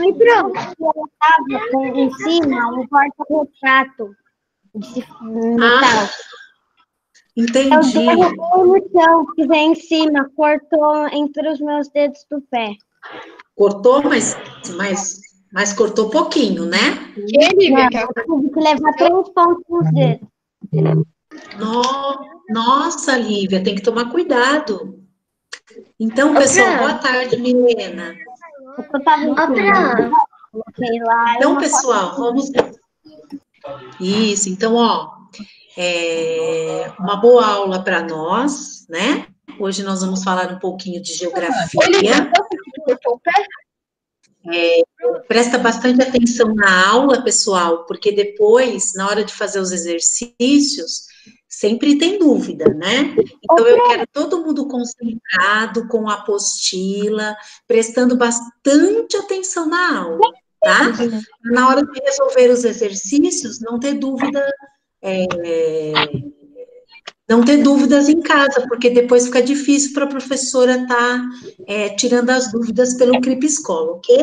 Então, ela estava em cima um porta-retrato de metal. Entendi. Eu derrubei no chão, que vem em cima, cortou entre os meus dedos do pé. Cortou, mas cortou pouquinho, né? Eu tive que levar 3 pontos nos dedos. Nossa, Lívia, tem que tomar cuidado. Então, pessoal, boa tarde, Milena. Eu tava em cima. Coloquei lá. Então, pessoal, vamos... Isso, então, uma boa aula para nós, né? Hoje nós vamos falar um pouquinho de geografia. Presta bastante atenção na aula, pessoal, porque depois, na hora de fazer os exercícios, sempre tem dúvida, né? Então, eu quero todo mundo concentrado, com a apostila, prestando bastante atenção na aula, tá? Na hora de resolver os exercícios, não ter dúvida, não ter dúvidas em casa, porque depois fica difícil para a professora estar tirando as dúvidas pelo CRIP Escola, ok?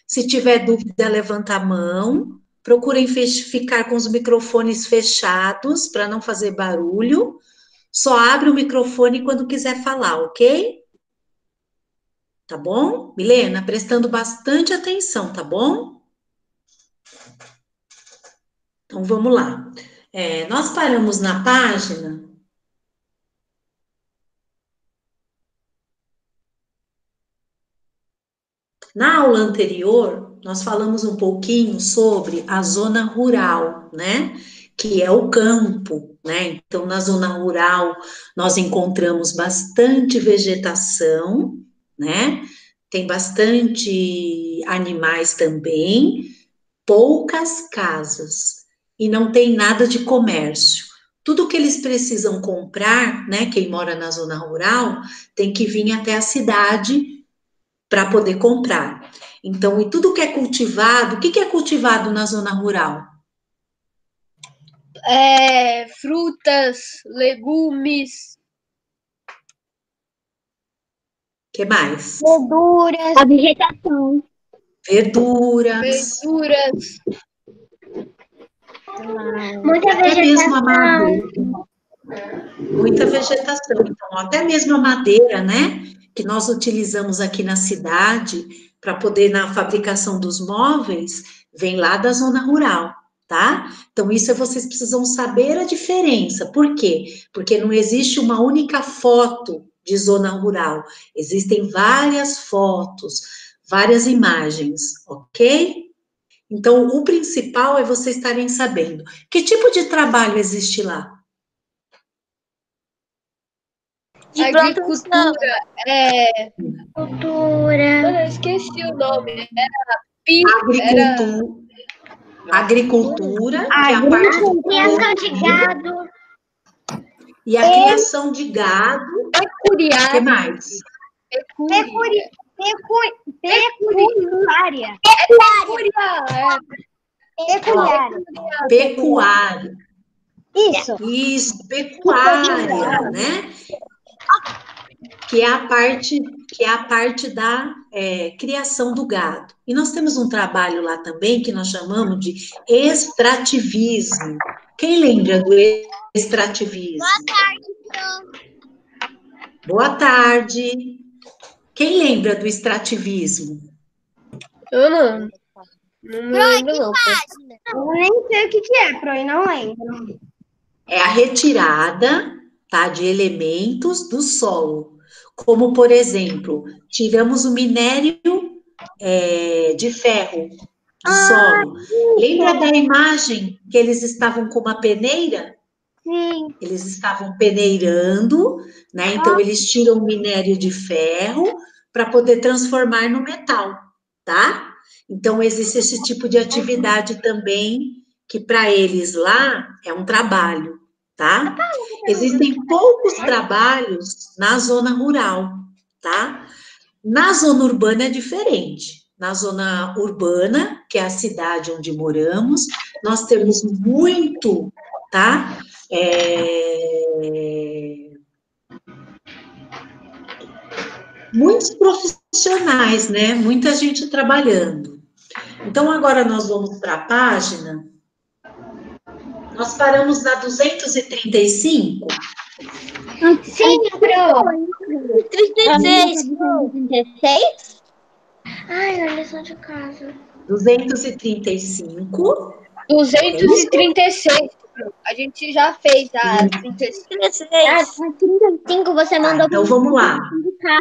Se tiver dúvida, levanta a mão. Procurem ficar com os microfones fechados para não fazer barulho. Só abre o microfone quando quiser falar, ok? Tá bom? Milena, prestando bastante atenção, tá bom? Então, vamos lá. Nós paramos na página... Na aula anterior, nós falamos um pouquinho sobre a zona rural, né? Que é o campo, né? Então, na zona rural, nós encontramos bastante vegetação, né? Tem bastante animais também, poucas casas, e não tem nada de comércio. Tudo que eles precisam comprar, né? Quem mora na zona rural, tem que vir até a cidade para poder comprar. Então, e tudo que é cultivado, o que é cultivado na zona rural? Frutas, legumes. O que mais? Verduras. A vegetação. Verduras. Muita até vegetação. mesmo a madeira. Muita vegetação. Então, até mesmo a madeira, né? Que nós utilizamos aqui na cidade para poder, na fabricação dos móveis, vem lá da zona rural, tá? Então, isso vocês precisam saber a diferença. Por quê? Porque não existe uma única foto de zona rural. Existem várias fotos, várias imagens, ok? Então, o principal é vocês estarem sabendo. Que tipo de trabalho existe lá? Agricultura. Cultura. Eu esqueci o nome. Agricultura, que é a parte do Criação de gado. E a criação de gado. Pecuária. O que mais? Pecuária. Pecuária. Isso, pecuária, né? Que é a parte da criação do gado. E nós temos um trabalho lá também que nós chamamos de extrativismo. Quem lembra do extrativismo? Boa tarde. Quem lembra do extrativismo? Eu não. Não me lembro, não. Eu nem sei o que é, Pro, e não lembro. É a retirada, tá, de elementos do solo. Como, por exemplo, tiramos o minério de ferro do solo. Lembra da imagem que eles estavam com uma peneira? Sim. Eles estavam peneirando, né? Então, eles tiram o minério de ferro para poder transformar no metal, tá? Então, existe esse tipo de atividade também, que para eles lá é um trabalho, tá? Existem poucos trabalhos na zona rural, tá? Na zona urbana é diferente. Na zona urbana, que é a cidade onde moramos, nós temos muito, tá? Muitos profissionais, né? Muita gente trabalhando, Então, agora nós vamos para a página. Nós paramos na 235. Sim, Pro. 36. 236? Ai, a lição de casa. 235. 236. A gente já fez a 36. Ah, 35 você mandou Então vamos lá. para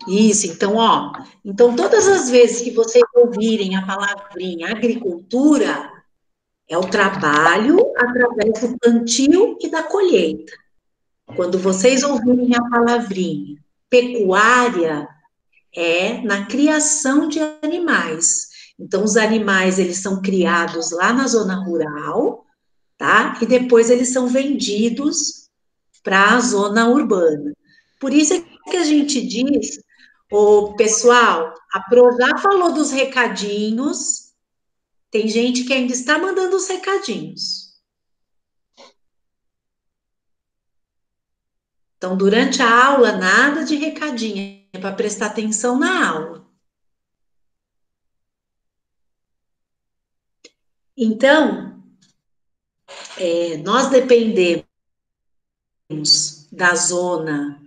Isso, então, ó. Então, todas as vezes que vocês ouvirem a palavrinha agricultura, é o trabalho através do plantio e da colheita. Quando vocês ouvirem a palavrinha pecuária, é na criação de animais. Então, os animais, eles são criados lá na zona rural, tá? E depois eles são vendidos para a zona urbana. Por isso é que a gente diz, ô, pessoal, a Pro já falou dos recadinhos, tem gente que ainda está mandando os recadinhos. Então, durante a aula, nada de recadinho, é para prestar atenção na aula. Então, nós dependemos da zona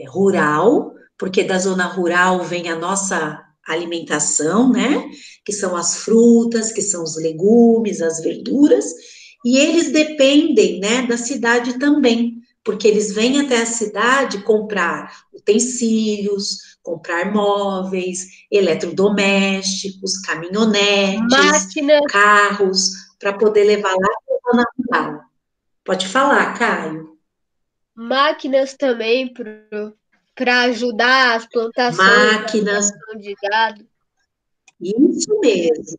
rural, porque da zona rural vem a nossa alimentação, né? Que são as frutas, que são os legumes, as verduras, e eles dependem, né, da cidade também, porque eles vêm até a cidade comprar utensílios, comprar móveis, eletrodomésticos, caminhonetes, Máquinas, carros, para poder levar lá para a zona rural. Pode falar, Caio. máquinas também para ajudar as plantações, a Máquinas, criação de gado. isso mesmo.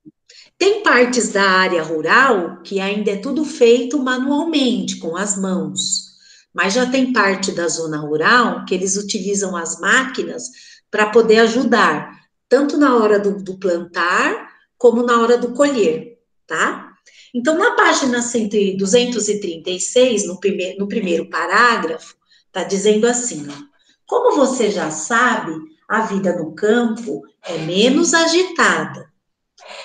Tem partes da área rural que ainda é tudo feito manualmente, com as mãos. Mas já tem parte da zona rural que eles utilizam as máquinas para poder ajudar, tanto na hora do plantar, como na hora do colher, tá? Então, na página 236, no primeiro parágrafo, está dizendo assim, ó, como você já sabe, a vida no campo é menos agitada,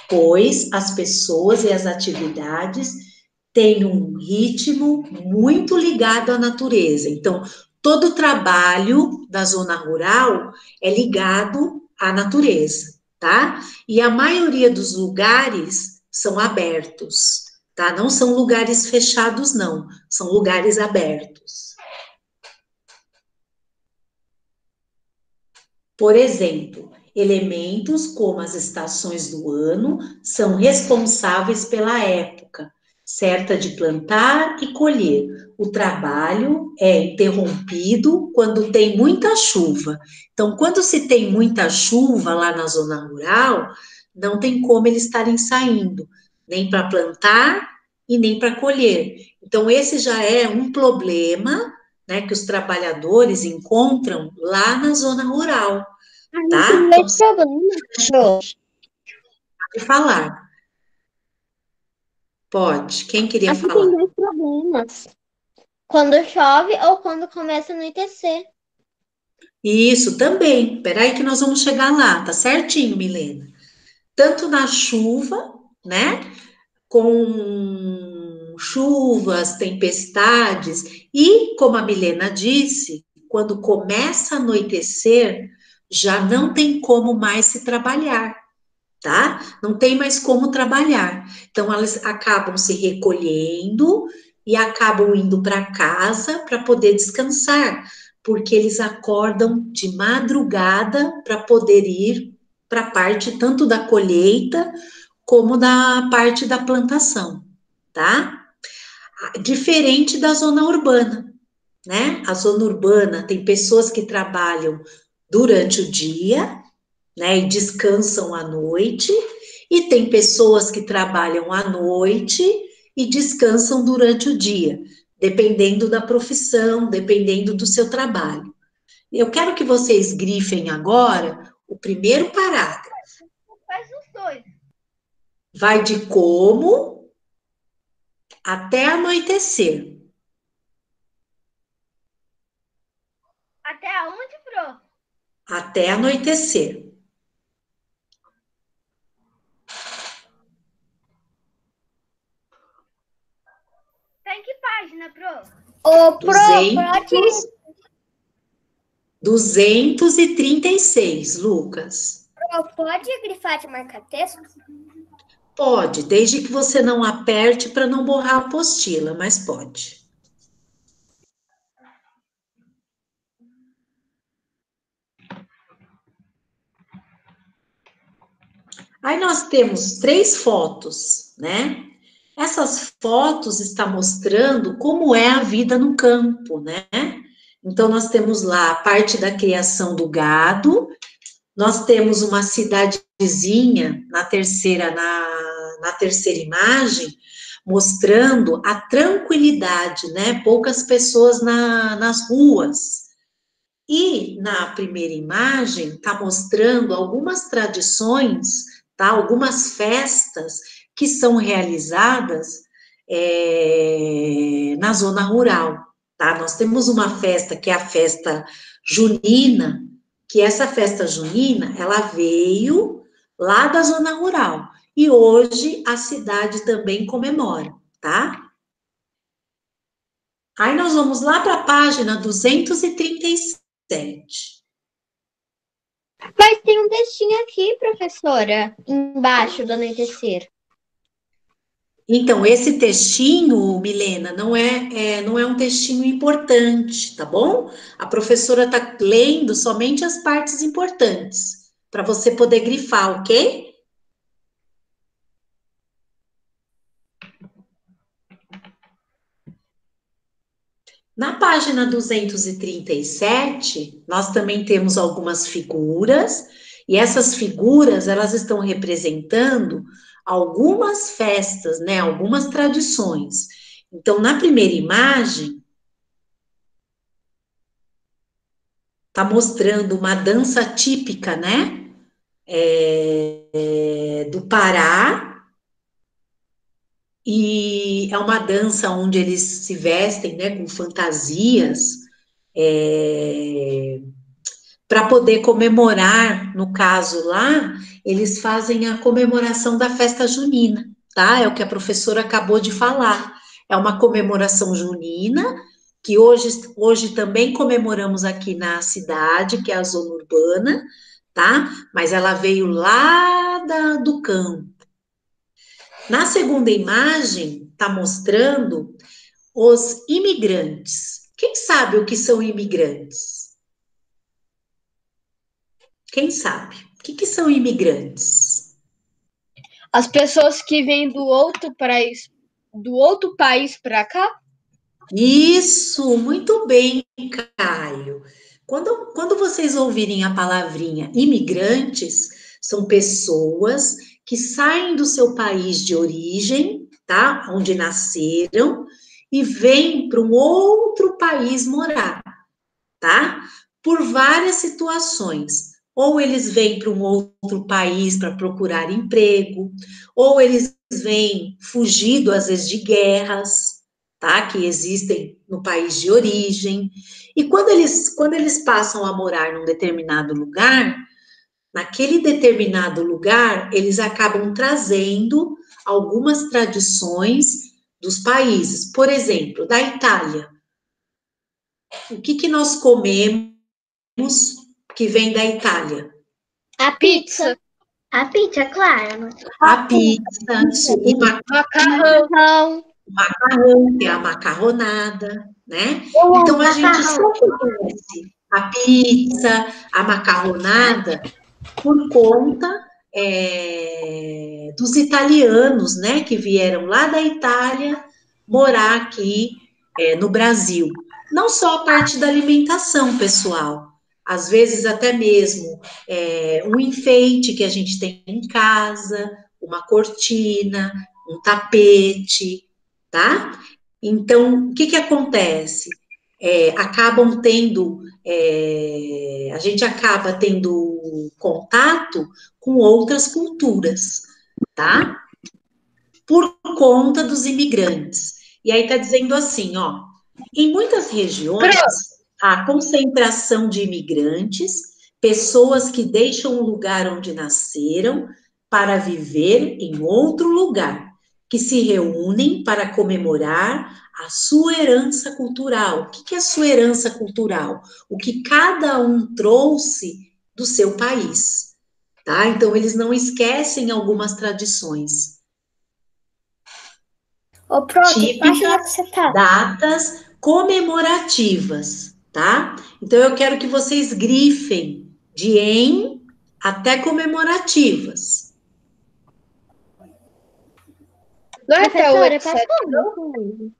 pois as pessoas e as atividades têm um ritmo muito ligado à natureza. Então, todo o trabalho da zona rural é ligado à natureza, tá? E a maioria dos lugares são abertos, tá? Não são lugares fechados, não, são lugares abertos. Por exemplo, elementos como as estações do ano são responsáveis pela época certa de plantar e colher. O trabalho é interrompido quando tem muita chuva. Então, quando se tem muita chuva lá na zona rural, não tem como eles estarem saindo, nem para plantar e nem para colher. Então, esse já é um problema, né, que os trabalhadores encontram lá na zona rural, tá? tem Então, dois problemas, Pro. pode falar. Pode. Quem queria Aqui tem falar? dois problemas. Quando chove ou quando começa a anoitecer. Isso também. Peraí que nós vamos chegar lá, tá certinho, Milena? Tanto na chuva, né? Com chuvas, tempestades, e, como a Milena disse, quando começa a anoitecer, já não tem como mais se trabalhar, tá? Não tem mais como trabalhar. Então, elas acabam se recolhendo e acabam indo para casa para poder descansar, porque eles acordam de madrugada para poder ir para a parte tanto da colheita como da parte da plantação, tá? Diferente da zona urbana, né? A zona urbana tem pessoas que trabalham durante o dia, né, e descansam à noite, e tem pessoas que trabalham à noite e descansam durante o dia, dependendo da profissão, dependendo do seu trabalho. Eu quero que vocês grifem agora o primeiro parágrafo. Faz os dois. Vai de como até anoitecer. Até aonde, Pro? Até anoitecer. página, Pro? Ô, 236, Lucas. Pro, pode grifar de marcar texto? Pode, desde que você não aperte para não borrar a apostila, mas pode. Aí nós temos 3 fotos, né? Essas fotos estão mostrando como é a vida no campo, né? Então, nós temos lá a parte da criação do gado, nós temos uma cidadezinha na terceira imagem, mostrando a tranquilidade, né? Poucas pessoas nas ruas. E na primeira imagem está mostrando algumas tradições, tá? Algumas festas que são realizadas na zona rural, tá? Nós temos uma festa que é a festa junina, que essa festa junina, ela veio lá da zona rural, e hoje a cidade também comemora, tá? Aí nós vamos lá para a página 237. Mas tem um textinho aqui, professora, embaixo do anoitecer. Então, esse textinho, Milena, não é um textinho importante, tá bom? A professora está lendo somente as partes importantes, para você poder grifar, ok? Na página 237, nós também temos algumas figuras, e essas figuras, elas estão representando algumas festas, né, algumas tradições. Então, na primeira imagem, está mostrando uma dança típica, né, do Pará, e é uma dança onde eles se vestem, né, com fantasias, para poder comemorar, no caso lá, eles fazem a comemoração da festa junina, tá? É o que a professora acabou de falar. É uma comemoração junina, que hoje também comemoramos aqui na cidade, que é a zona urbana, tá? Mas ela veio lá do campo. Na segunda imagem, está mostrando os imigrantes. Quem sabe o que são imigrantes? Quem sabe? O que são imigrantes? As pessoas que vêm do outro país para cá? Isso, muito bem, Caio. Quando vocês ouvirem a palavrinha imigrantes, são pessoas que saem do seu país de origem, tá? Onde nasceram, e vêm para um outro país morar, tá? Por várias situações. Ou eles vêm para um outro país para procurar emprego, ou eles vêm fugido, às vezes, de guerras, tá? Que existem no país de origem. E quando eles passam a morar num determinado lugar, naquele determinado lugar, eles acabam trazendo algumas tradições dos países. Por exemplo, da Itália. O que nós comemos que vem da Itália? A pizza. A pizza, claro. A pizza, o Macarrão. macarrão, que é a macarronada, né? Então, a gente só conhece a pizza, a macarronada, por conta dos italianos, né? Que vieram lá da Itália morar aqui no Brasil. Não só a parte da alimentação, pessoal. Às vezes, até mesmo um enfeite que a gente tem em casa, uma cortina, um tapete, tá? Então, o que acontece? Acabam tendo, a gente acaba tendo contato com outras culturas, tá? Por conta dos imigrantes. E aí tá dizendo assim, ó, em muitas regiões, a concentração de imigrantes, pessoas que deixam o lugar onde nasceram para viver em outro lugar, que se reúnem para comemorar a sua herança cultural. O que é a sua herança cultural? O que cada um trouxe do seu país, tá? Então, eles não esquecem algumas tradições. Ô, Pro, que página que Típicas, você tá? datas comemorativas, tá? Então, eu quero que vocês grifem de em até comemorativas. Não é até o Professora, etc. posso falar uma coisa?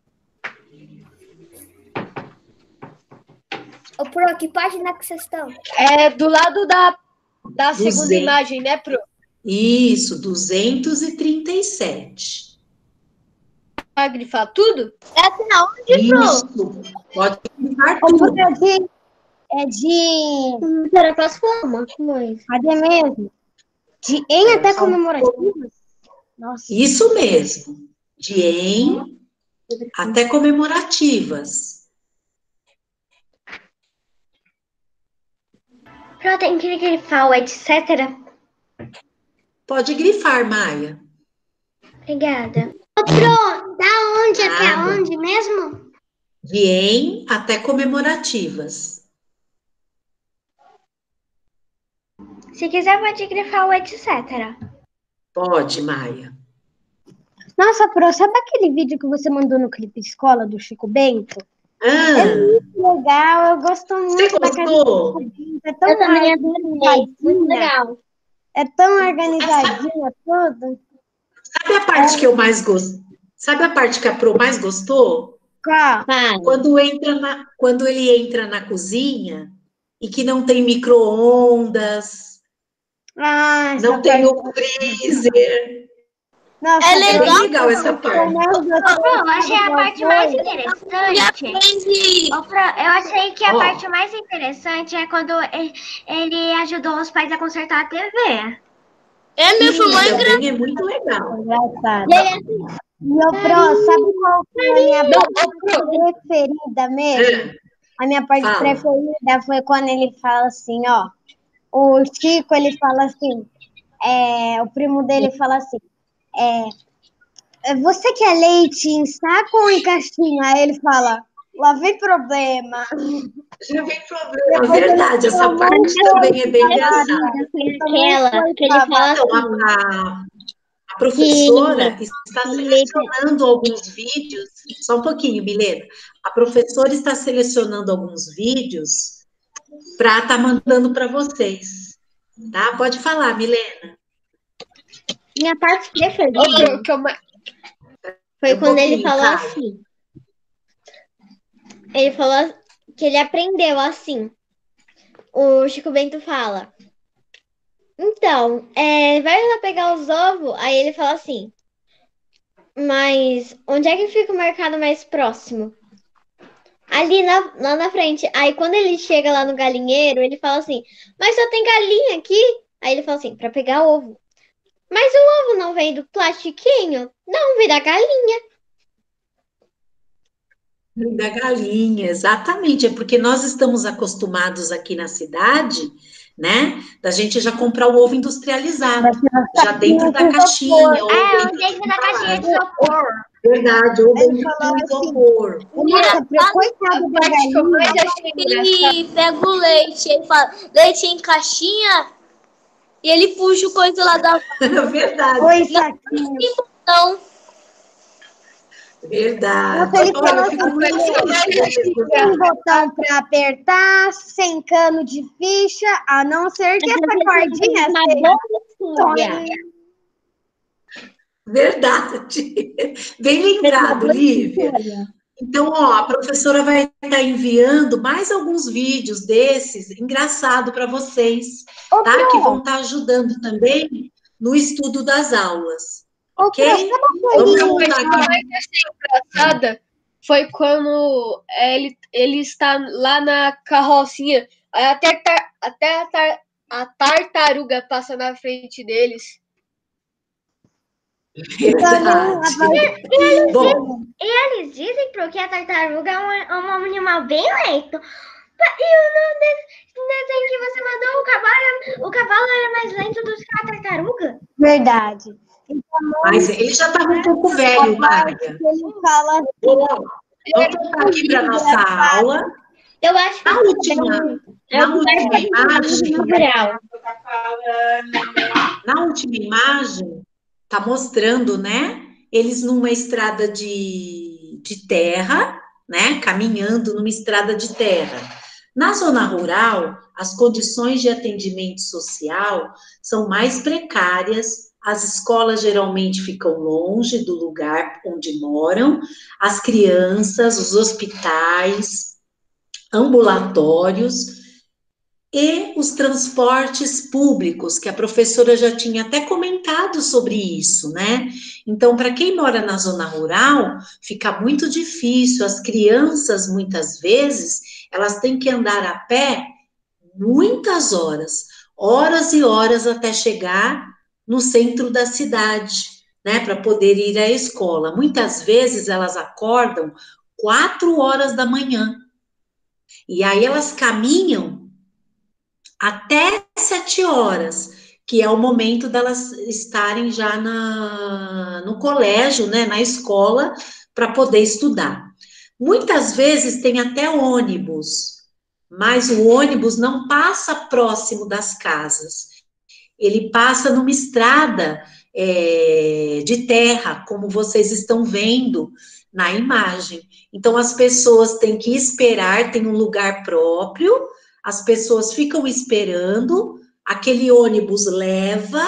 Ô, Pro, que página que vocês estão? É do lado da segunda 200. imagem, né, Pro? Isso, 237. Vai grifar tudo? Isso, pode grifar tudo. Professora, posso falar uma coisa? Cadê mesmo? De em até comemorativas? Nossa. Isso mesmo, de em até comemorativas. Pro, tem que grifar o etc. Pode grifar, Maia. Obrigada. Ô, Pro, da onde até Nada. onde mesmo? De em até comemorativas. Se quiser, pode grifar o etc. Pode, Maia. Nossa, Pro, sabe aquele vídeo que você mandou no Clipe Escola do Chico Bento? Ah, Legal, eu gosto você muito da casa do gostou? Chico Bento. É tão Eu também adorei. Muito legal. É tão organizadinha tudo. Sabe a parte que eu mais gosto? Sabe a parte que a Pro mais gostou? Qual? Vai. Quando ele entra na cozinha e que não tem micro-ondas, Ah, não tem o freezer. Nossa, É É legal. bem legal essa parte. Eu achei a parte mais interessante. Eu achei que a Ó. parte mais interessante é quando ele ajudou os pais a consertar a TV. É, meu, foi mais Também é muito legal. Engraçado. Meu Pro, sabe qual foi a minha parte preferida mesmo? A minha parte Fala. preferida foi quando ele fala assim, ó. O Chico, ele fala assim, o primo dele fala assim, você quer leite em saco ou em caixinha? Aí ele fala, lá vem problema. Não tem problema, é verdade. Essa parte também é bem engraçada. Aquela que ele fala Então, assim. a professora está selecionando alguns vídeos. Só um pouquinho, Milena. A professora está selecionando alguns vídeos para estar mandando para vocês. Tá? Pode falar, Milena. Minha parte preferida Outro que eu foi Um quando ele pouquinho, falou Caio. assim. Ele falou que ele aprendeu assim. O Chico Bento fala. Então, vai lá pegar os ovos. Aí ele fala assim. Mas onde é que fica o mercado mais próximo? Ali lá na frente. Aí quando ele chega lá no galinheiro, ele fala assim, mas só tem galinha aqui? Aí ele fala assim, para pegar ovo. Mas o ovo não vem do plastiquinho? Não, vem da galinha. Da galinha, exatamente. É porque nós estamos acostumados aqui na cidade, né? Da gente já comprar o ovo industrializado, já dentro da caixinha. Ou dentro da caixinha de isopor. Verdade, ou Ele dentro falou do assim, isopor. Nossa, coitado da parte que eu mais galinha. achei engraçado. Ele pega o leite, ele fala, leite em caixinha, e ele puxa o coisa lá da Verdade, Oi, saquinho. mão. verdade. Nossa, ele Olha, falou eu fico muito assim, feliz. sem botão para apertar, sem cano de ficha, a não ser que essa cordinha seja... Verdade. Bem lembrado, Lívia. Então, ó, a professora vai estar enviando mais alguns vídeos desses, engraçado para vocês, tá? Que vão estar ajudando também no estudo das aulas. Ok? Vamos A voltar parte que eu aqui. mais achei engraçada foi quando ele está lá na carrocinha, aí a tartaruga passa na frente deles. Verdade. Bom, Eles dizem que a tartaruga é um animal bem lento. E no desenho que você mandou, o cavalo era mais lento do que a tartaruga? Verdade. Mas ele já estava um pouco velho, Mária. Ele fala Vamos voltar aqui para a nossa aula. Eu acho que Na última imagem, rural. na última imagem, está mostrando, né? Eles numa estrada de terra, né? Caminhando numa estrada de terra. Na zona rural, as condições de atendimento social são mais precárias, as escolas geralmente ficam longe do lugar onde moram, as crianças, os hospitais, ambulatórios e os transportes públicos, que a professora já tinha até comentado sobre isso, né? Então, para quem mora na zona rural, fica muito difícil. As crianças, muitas vezes, elas têm que andar a pé muitas horas, horas e horas até chegar no centro da cidade, né? Para poder ir à escola. Muitas vezes elas acordam 4 horas da manhã. E aí elas caminham até 7 horas, que é o momento delas estarem já no colégio, né, na escola, para poder estudar. Muitas vezes tem até ônibus, mas o ônibus não passa próximo das casas. Ele passa numa estrada de terra, como vocês estão vendo na imagem. Então, as pessoas têm que esperar, tem um lugar próprio, as pessoas ficam esperando, aquele ônibus leva,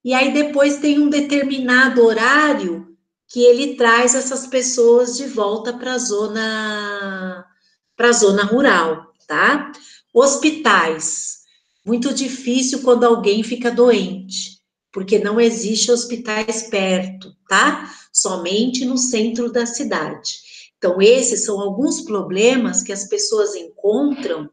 e aí depois tem um determinado horário que ele traz essas pessoas de volta para a zona rural, tá? Hospitais. Muito difícil quando alguém fica doente, porque não existe hospitais perto, tá? Somente no centro da cidade. Então, esses são alguns problemas que as pessoas encontram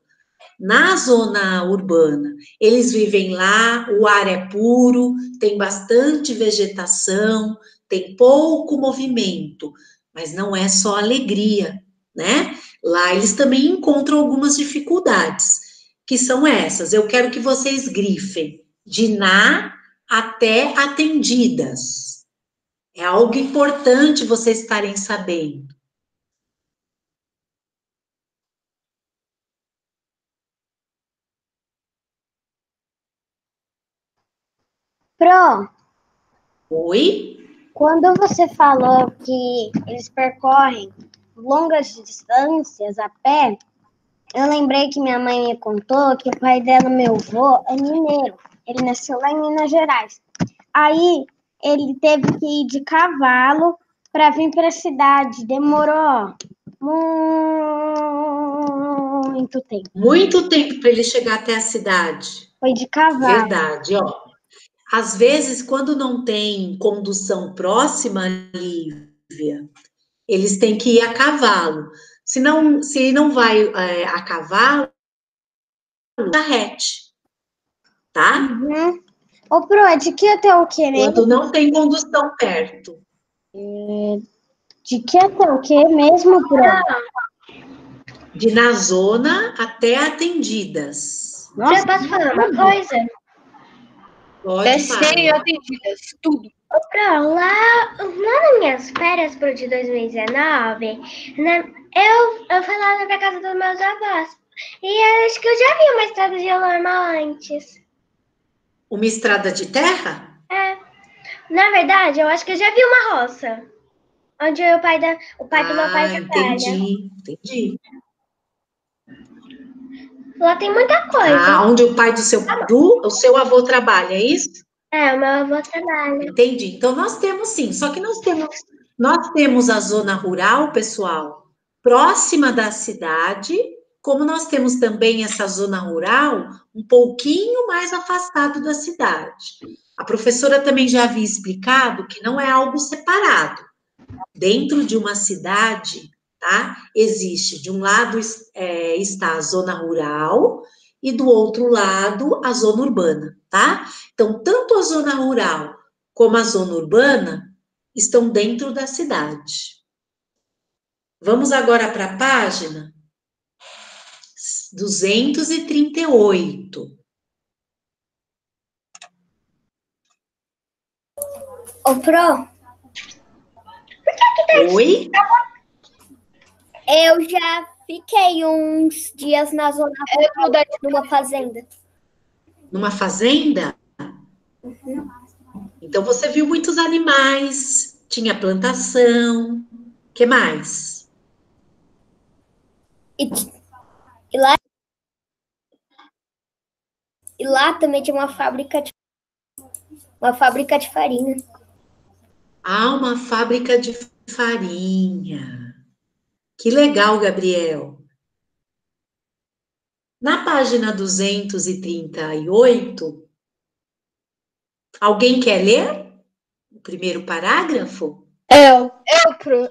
na zona urbana. Eles vivem lá, o ar é puro, tem bastante vegetação, tem pouco movimento, mas não é só alegria, né? Lá eles também encontram algumas dificuldades, que são essas. Eu quero que vocês grifem de na até atendidas. É algo importante vocês estarem sabendo. Pro, Oi? quando você falou que eles percorrem longas distâncias a pé, eu lembrei que minha mãe me contou que o pai dela, meu avô, é mineiro. Ele nasceu lá em Minas Gerais. Aí ele teve que ir de cavalo para vir para a cidade. Demorou muito tempo. Muito tempo para ele chegar até a cidade. Foi de cavalo. Verdade, ó. Às vezes, quando não tem condução próxima, Lívia, eles têm que ir a cavalo. Se não vai a cavalo, charrete, tá? Uhum. Ô, Pro, é de que até o que mesmo? Quando não tem condução perto. De que até o que mesmo, Pro? De na zona até atendidas. Nossa, Eu posso falar uma coisa? Pode Serem falar. atendidas, tudo. Lá nas minhas férias pro de 2019, né, eu fui lá pra casa dos meus avós. E acho que eu já vi uma estrada de normal antes. Uma estrada de terra? É. Na verdade, eu acho que eu já vi uma roça. Onde o pai do meu pai trabalha. Entendi. Lá tem muita coisa. Ah, onde o pai o seu avô trabalha, é isso? É, o meu avô trabalha. Entendi. Então, nós temos sim, só que nós temos a zona rural, pessoal, próxima da cidade, como nós temos também essa zona rural um pouquinho mais afastado da cidade. A professora também já havia explicado que não é algo separado. Dentro de uma cidade, tá? Existe, de um lado está a zona rural e do outro lado a zona urbana, tá? Então, tanto a zona rural como a zona urbana estão dentro da cidade. Vamos agora para a página 238. Ô, Pro, Oi? eu já fiquei uns dias na zona rural, numa fazenda. Numa fazenda? Então você viu muitos animais, tinha plantação, que mais? E lá também tinha uma fábrica de farinha. Ah, uma fábrica de farinha. Que legal, Gabriel. Na página 238, alguém quer ler o primeiro parágrafo? Eu,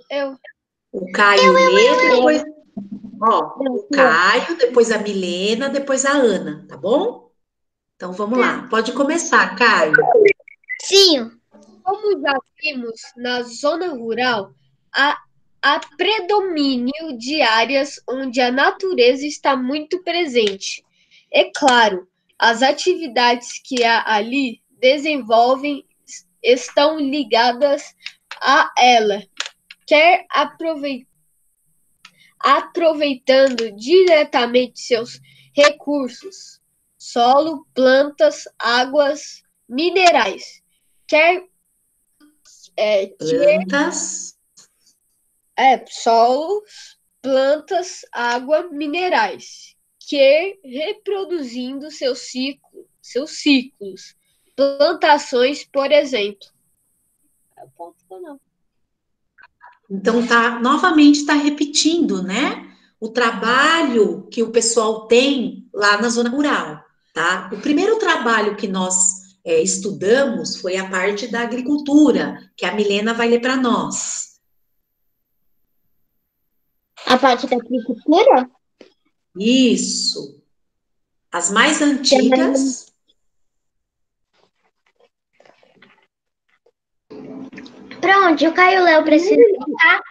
eu. O Caio lê, depois, o Caio, depois a Milena, depois a Ana, tá bom? Então vamos lá, pode começar, Caio. Sim. Como já vimos, na zona rural, há predomínio de áreas onde a natureza está muito presente. É claro, as atividades que ali desenvolvem estão ligadas a ela, quer aproveitando diretamente seus recursos, solo, plantas, águas, minerais, quer Plantas. solos, plantas, água, minerais, que reproduzindo seus ciclos. Plantações, por exemplo. Então novamente está repetindo, né? O trabalho que o pessoal tem lá na zona rural, tá? O primeiro trabalho que nós estudamos foi a parte da agricultura, que a Milena vai ler para nós. A parte da agricultura? Isso. As mais antigas. Pronto, o Caio Léo precisa contar.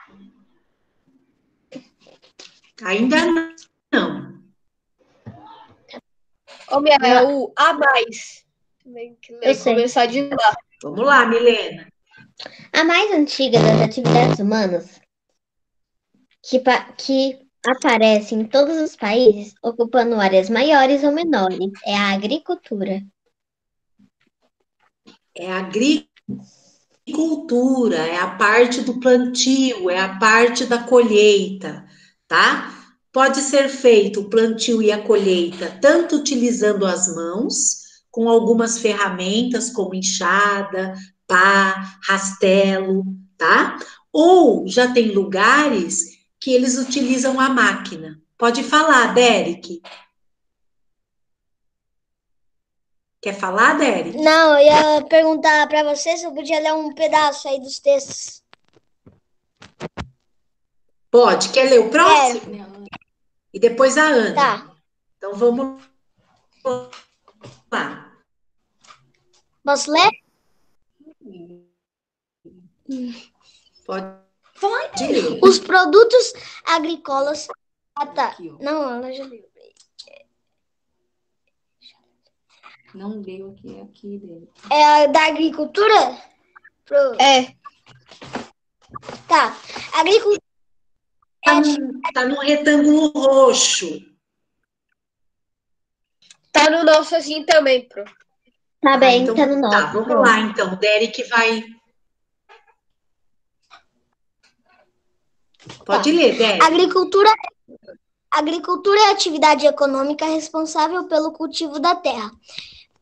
Ainda não. É o a mais. Tem que começar de lá. Vamos lá, Milena. A mais antiga das atividades humanas que aparece em todos os países, ocupando áreas maiores ou menores, é a agricultura. É a agricultura, é a parte do plantio, é a parte da colheita, tá? Pode ser feito o plantio e a colheita tanto utilizando as mãos, com algumas ferramentas como enxada, pá, rastelo, tá? Ou já tem lugares que eles utilizam a máquina. Pode falar, Derek. Quer falar, Derek? Não, eu ia perguntar para você se eu podia ler um pedaço aí dos textos. Pode. Quer ler o próximo? E depois a Ana. Tá. Então vamos lá. Posso ler? Pode ler. Os produtos agrícolas. Ah, tá. Não, ela já leu. Não deu aqui dele. É a da agricultura? É. Tá. Agricultura. Tá no retângulo roxo. Tá no nosso assim também, Pro. Tá bem, então, tá no nosso. Tá, vamos lá então. O Derek vai. Pode ler, Derek. Agricultura é a atividade econômica responsável pelo cultivo da terra,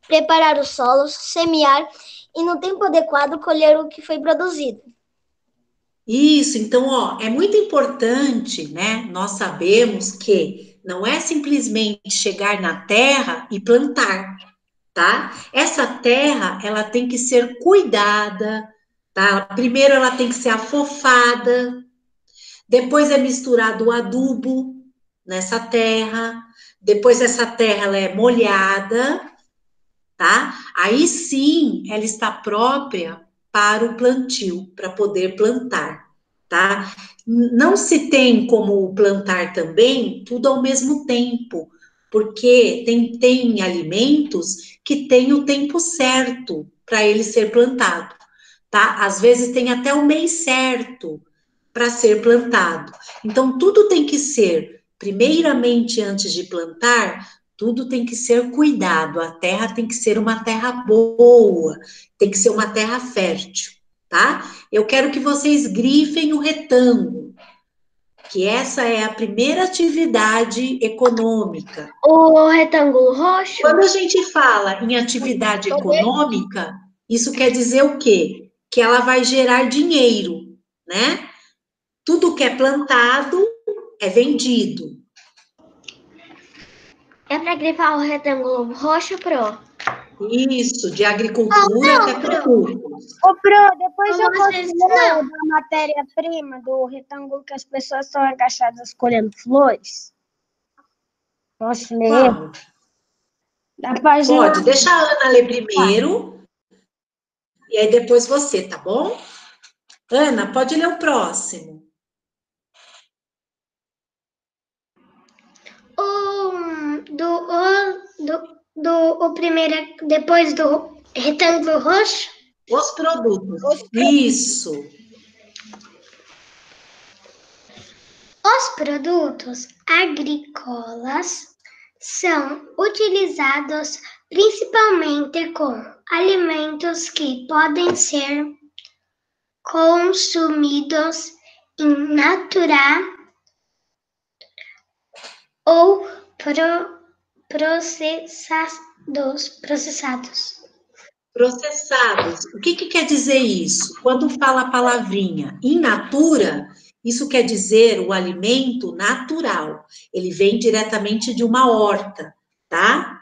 preparar os solos, semear e, no tempo adequado, colher o que foi produzido. Isso, então, ó, é muito importante, né? Nós sabemos que não é simplesmente chegar na terra e plantar, tá? Essa terra, ela tem que ser cuidada, tá? Primeiro ela tem que ser afofada, depois é misturado o adubo nessa terra, depois essa terra ela é molhada, tá? Aí sim, ela está própria para o plantio, para poder plantar, tá? Não se tem como plantar também tudo ao mesmo tempo, porque tem alimentos que têm o tempo certo para ele ser plantado, tá? Às vezes tem até o mês certo para ser plantado. Então, tudo tem que ser, primeiramente, antes de plantar, tudo tem que ser cuidado. A terra tem que ser uma terra boa, tem que ser uma terra fértil, tá? Eu quero que vocês grifem o retângulo, que essa é a primeira atividade econômica. O retângulo roxo? Quando a gente fala em atividade econômica, isso quer dizer o quê? Que ela vai gerar dinheiro, né? Tudo que é plantado é vendido. É para grifar o retângulo roxo, Pro? Isso, de agricultura até produtos. Ô, Pro, depois eu Como posso vocês- ler da matéria-prima do retângulo que as pessoas estão agachadas colhendo flores? Posso ler? Qual? Da página... Pode, deixa a Ana ler primeiro, e aí depois você, tá bom? Ana, pode ler o próximo. O primeiro, depois do retângulo roxo? Os produtos. Isso. Os produtos agrícolas são utilizados principalmente como alimentos que podem ser consumidos in natura ou processados. Processados. O que quer dizer isso? Quando fala a palavrinha in natura, isso quer dizer o alimento natural. Ele vem diretamente de uma horta, tá?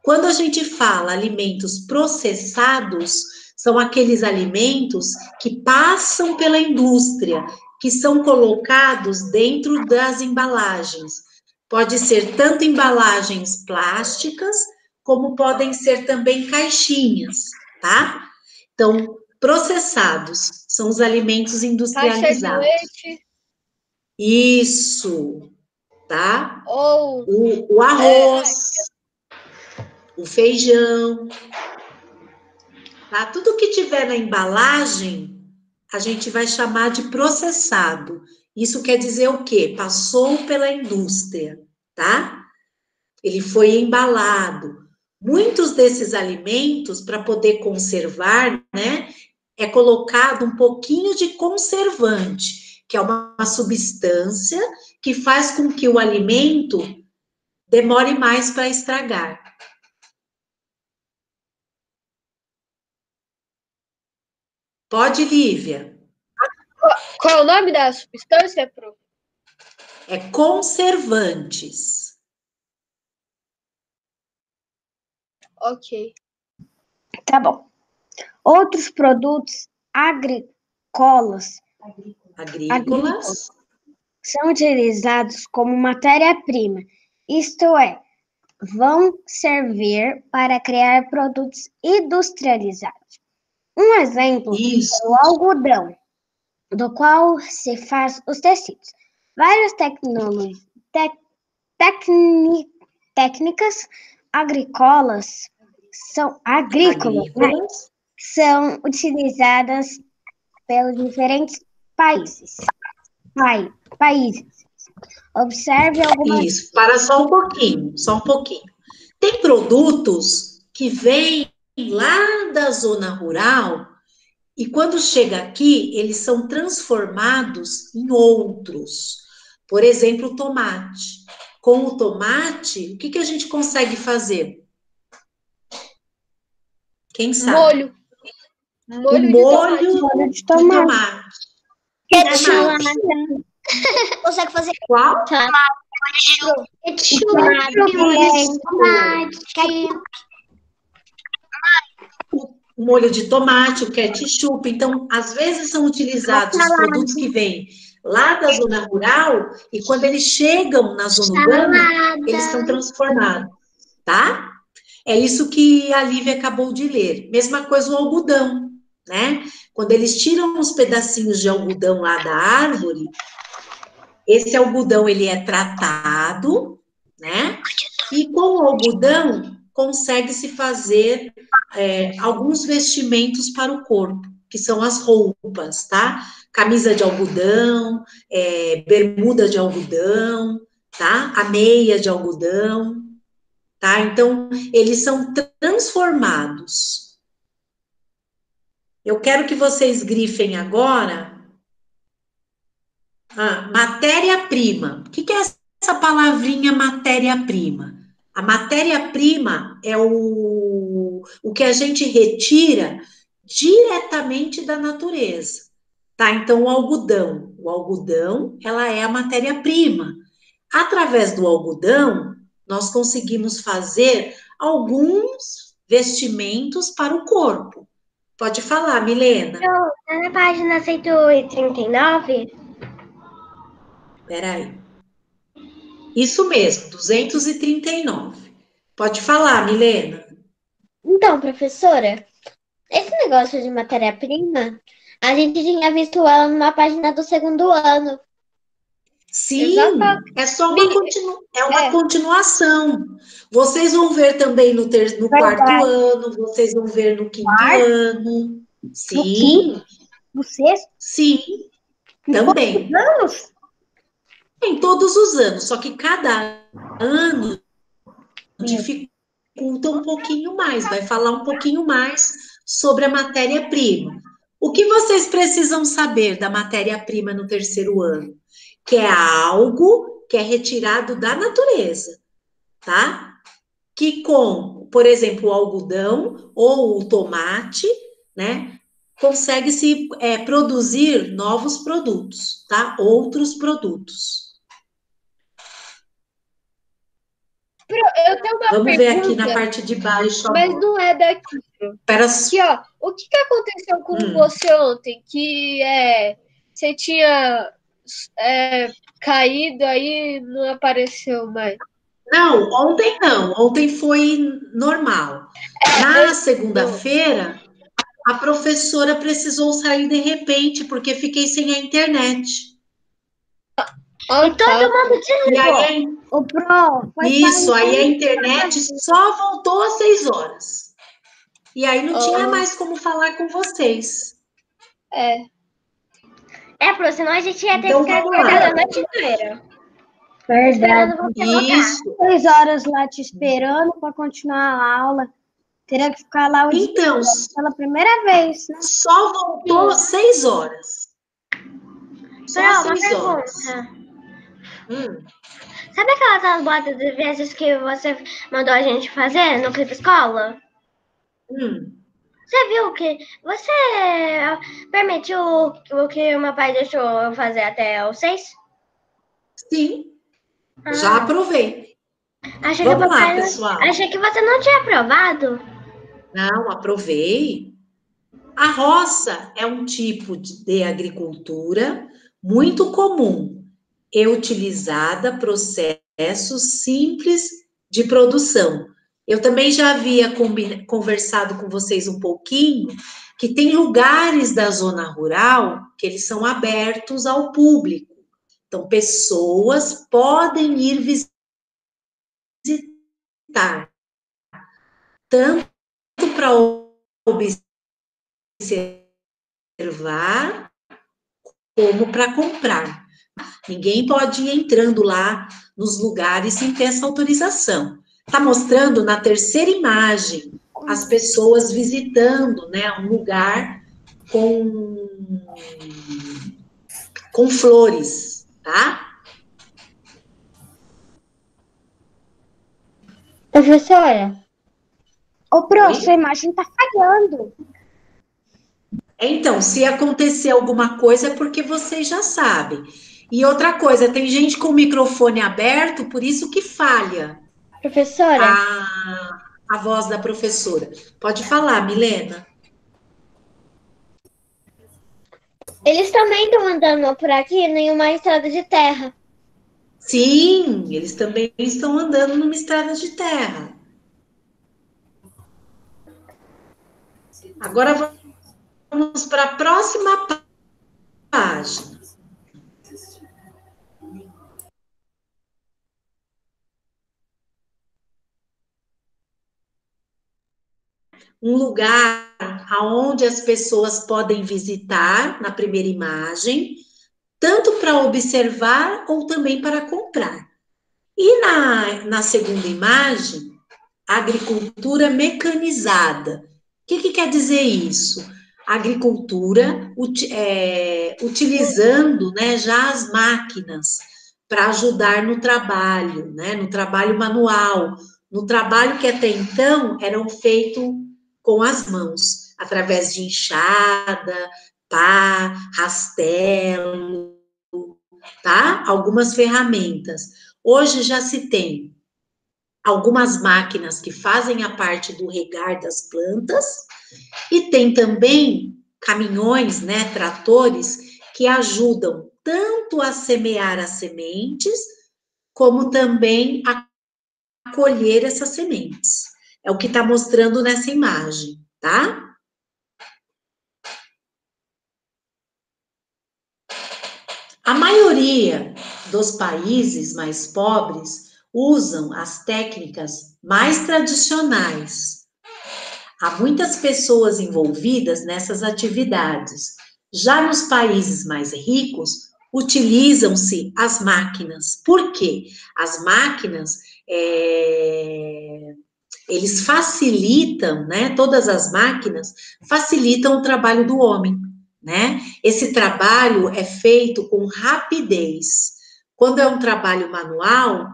Quando a gente fala alimentos processados, são aqueles alimentos que passam pela indústria, que são colocados dentro das embalagens. Pode ser tanto embalagens plásticas, como podem ser também caixinhas, tá? Então, processados são os alimentos industrializados. Caixa de leite. Isso, tá? Ou O arroz, o feijão, tá? Tudo que tiver na embalagem, a gente vai chamar de processado. Isso quer dizer o quê? Passou pela indústria, tá? Ele foi embalado. Muitos desses alimentos, para poder conservar, né, é colocado um pouquinho de conservante, que é uma substância que faz com que o alimento demore mais para estragar. Pode, Lívia? qual é o nome da substância, Pro? É conservantes. Ok. Tá bom. Outros produtos agrícolas Agrícolas. são utilizados como matéria-prima, isto é, vão servir para criar produtos industrializados. Um exemplo Isso. é o algodão, do qual se faz os tecidos. Várias técnicas agrícolas são são utilizadas pelos diferentes países. Observe algumas... Isso, para só um pouquinho, só um pouquinho. Tem produtos que vêm lá da zona rural e quando chega aqui, eles são transformados em outros. Por exemplo, o tomate. Com o tomate, o que a gente consegue fazer? Quem sabe? Molho de tomate. Tomate. Consegue fazer Qual? Ketchup, O molho de tomate, o ketchup. Então, às vezes são utilizados os produtos que vêm lá da zona rural e quando eles chegam na zona urbana, eles são transformados, tá? É isso que a Lívia acabou de ler. Mesma coisa o algodão, né? Quando eles tiram os pedacinhos de algodão lá da árvore, esse algodão, ele é tratado, né? E com o algodão, consegue-se fazer alguns vestimentos para o corpo, que são as roupas, tá? Camisa de algodão, bermuda de algodão, tá? A meia de algodão, tá? Então, eles são transformados. Eu quero que vocês grifem agora matéria-prima. O que é essa palavrinha matéria-prima? A matéria-prima é o que a gente retira diretamente da natureza, tá? Então, o algodão, ela é a matéria-prima. Através do algodão, nós conseguimos fazer alguns vestimentos para o corpo. Pode falar, Milena. Então, tá na página 139? Peraí. Isso mesmo, 239. Pode falar, Milena. Então, professora, esse negócio de matéria-prima, a gente tinha visto ela numa página do segundo ano. Sim, Exatamente. é só uma continuação. Vocês vão ver também no quarto ano, vocês vão ver no quinto ano. Sim. No sexto? Sim, também. Anos? Em todos os anos, só que cada ano dificulta um pouquinho mais, vai falar um pouquinho mais sobre a matéria-prima. O que vocês precisam saber da matéria-prima no terceiro ano? Que é algo que é retirado da natureza, tá? Que por exemplo, o algodão ou o tomate, né? Consegue-se produzir novos produtos, tá? Outros produtos. Eu tenho uma Vamos pergunta, ver aqui na parte de baixo. mas não é daqui. Espera. Aqui, ó, o que aconteceu com você ontem? Que você tinha caído aí não apareceu mais. Não, ontem não. Ontem foi normal. Na segunda-feira, a professora precisou sair de repente, porque fiquei sem a internet. E todo mundo desligou. Isso, aí a internet só voltou às 6 horas. E aí não tinha mais como falar com vocês. Porque senão a gente ia ter Então, que ficar vamos lá. acordada a noite inteira. Verdade. Esperando você voltar. Isso. 6 horas lá te esperando para continuar a aula. Teria que ficar lá o dia Então, pela primeira vez, né? só voltou às 6 horas. Só às Uma 6 horas. pergunta. Sabe aquelas botas de vezes que você mandou a gente fazer no Clipe Escola? Você viu que você permitiu o que o meu pai deixou eu fazer até os 6? Sim, já aprovei. Vamos lá, pessoal. Achei que você não tinha aprovado. Não, aprovei. A roça é um tipo de agricultura muito comum e utilizada processos simples de produção. Eu também já havia conversado com vocês um pouquinho que tem lugares da zona rural que eles são abertos ao público. Então, pessoas podem ir visitar, tanto para observar como para comprar. Ninguém pode ir entrando lá nos lugares sem ter essa autorização. Está mostrando na terceira imagem as pessoas visitando, né, um lugar com flores, tá? Professora? Ô, professor, a imagem tá falhando. Então, se acontecer alguma coisa é porque vocês já sabem. E outra coisa, tem gente com o microfone aberto, por isso que falha. Professora? A voz da professora. Pode falar, Milena. Eles também estão andando por aqui em uma estrada de terra. Sim, eles também estão andando numa estrada de terra. Agora vamos para a próxima página. Um lugar aonde as pessoas podem visitar na primeira imagem, tanto para observar ou também para comprar. E na segunda imagem, agricultura mecanizada. O que quer dizer isso? Agricultura utilizando, né, já as máquinas para ajudar no trabalho, né, no trabalho manual, no trabalho que até então eram feito com as mãos, através de enxada, pá, rastelo, tá? Algumas ferramentas. Hoje já se tem algumas máquinas que fazem a parte do regar das plantas e tem também caminhões, né, tratores, que ajudam tanto a semear as sementes, como também a colher essas sementes. É o que está mostrando nessa imagem, tá? A maioria dos países mais pobres usam as técnicas mais tradicionais. Há muitas pessoas envolvidas nessas atividades. Já nos países mais ricos, utilizam-se as máquinas. Por quê? As máquinas, eles facilitam, né? Todas as máquinas facilitam o trabalho do homem, né? Esse trabalho é feito com rapidez. Quando é um trabalho manual,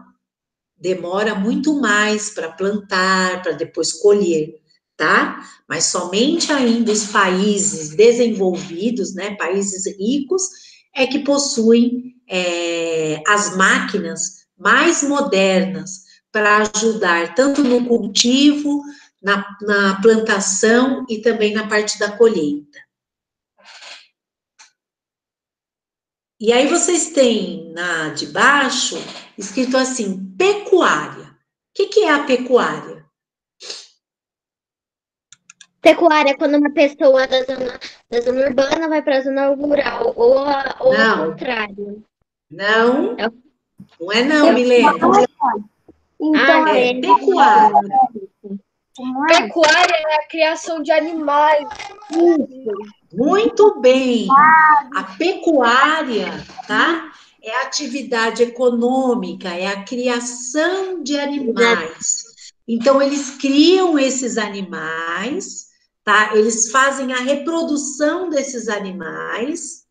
demora muito mais para plantar, para depois colher, tá? Mas somente ainda os países desenvolvidos, né, países ricos, é que possuem as máquinas mais modernas para ajudar tanto no cultivo, na plantação e também na parte da colheita. E aí vocês têm na de baixo escrito assim, pecuária. O que é a pecuária? Pecuária é quando uma pessoa da zona urbana vai para a zona rural, ou ao contrário. Não, não é não, Milena. Então, É pecuária. Pecuária é a criação de animais. Muito bem. A pecuária, tá? É a atividade econômica, é a criação de animais. Então, eles criam esses animais, tá? Eles fazem a reprodução desses animais,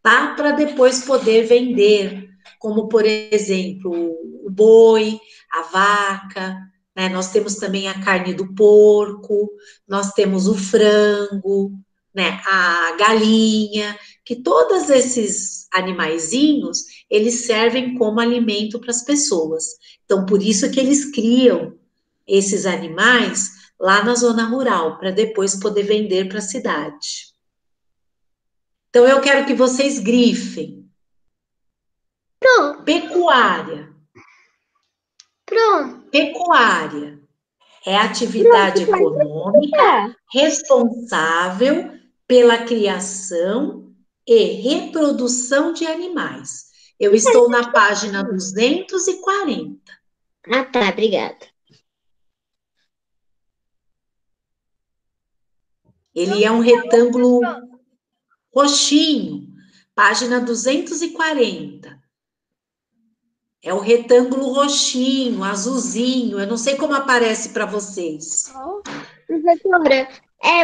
tá? Para depois poder vender, como, por exemplo, o boi, a vaca, né? Nós temos também a carne do porco, nós temos o frango, né? A galinha, que todos esses animaizinhos, eles servem como alimento para as pessoas. Então, por isso que eles criam esses animais lá na zona rural, para depois poder vender para a cidade. Então, eu quero que vocês grifem. Pronto. Pecuária. Pronto. Pecuária é atividade econômica responsável pela criação e reprodução de animais. Eu estou na página 240. Ah, tá, obrigada. Ele é um retângulo roxinho, página 240. É o retângulo roxinho, azulzinho, eu não sei como aparece para vocês. Professora,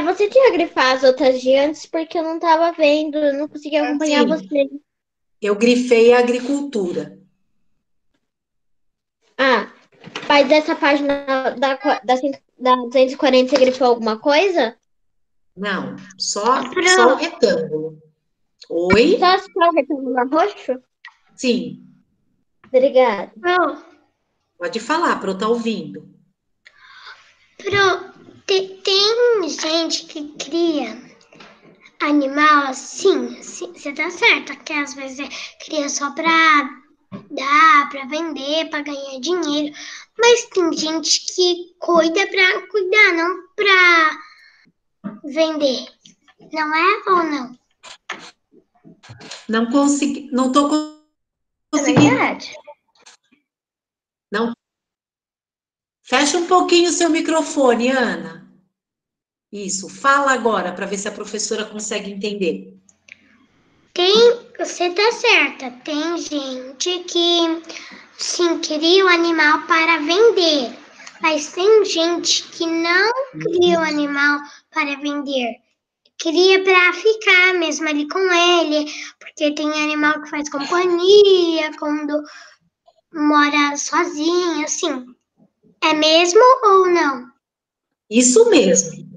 você tinha grifado as outras de antes porque eu não estava vendo, eu não conseguia acompanhar você. Eu grifei a agricultura. Ah, mas dessa página da 240 você grifou alguma coisa? Não, só o retângulo. Oi? Só o retângulo roxo? Sim. Obrigada. Pode falar, para eu estar ouvindo. Tem gente que cria animal assim, você tá certa, que às vezes cria só pra dar, pra vender, pra ganhar dinheiro, mas tem gente que cuida pra cuidar, não pra vender. Não é ou não? Não consegui, não tô É conseguindo. verdade. Não. Fecha um pouquinho o seu microfone, Ana. Isso, fala agora, para ver se a professora consegue entender. Você tá certa, tem gente que, sim, cria o animal para vender, mas tem gente que não cria o animal para vender, cria para ficar mesmo ali com ele, porque tem animal que faz companhia quando mora sozinho, assim. É mesmo ou não? Isso mesmo.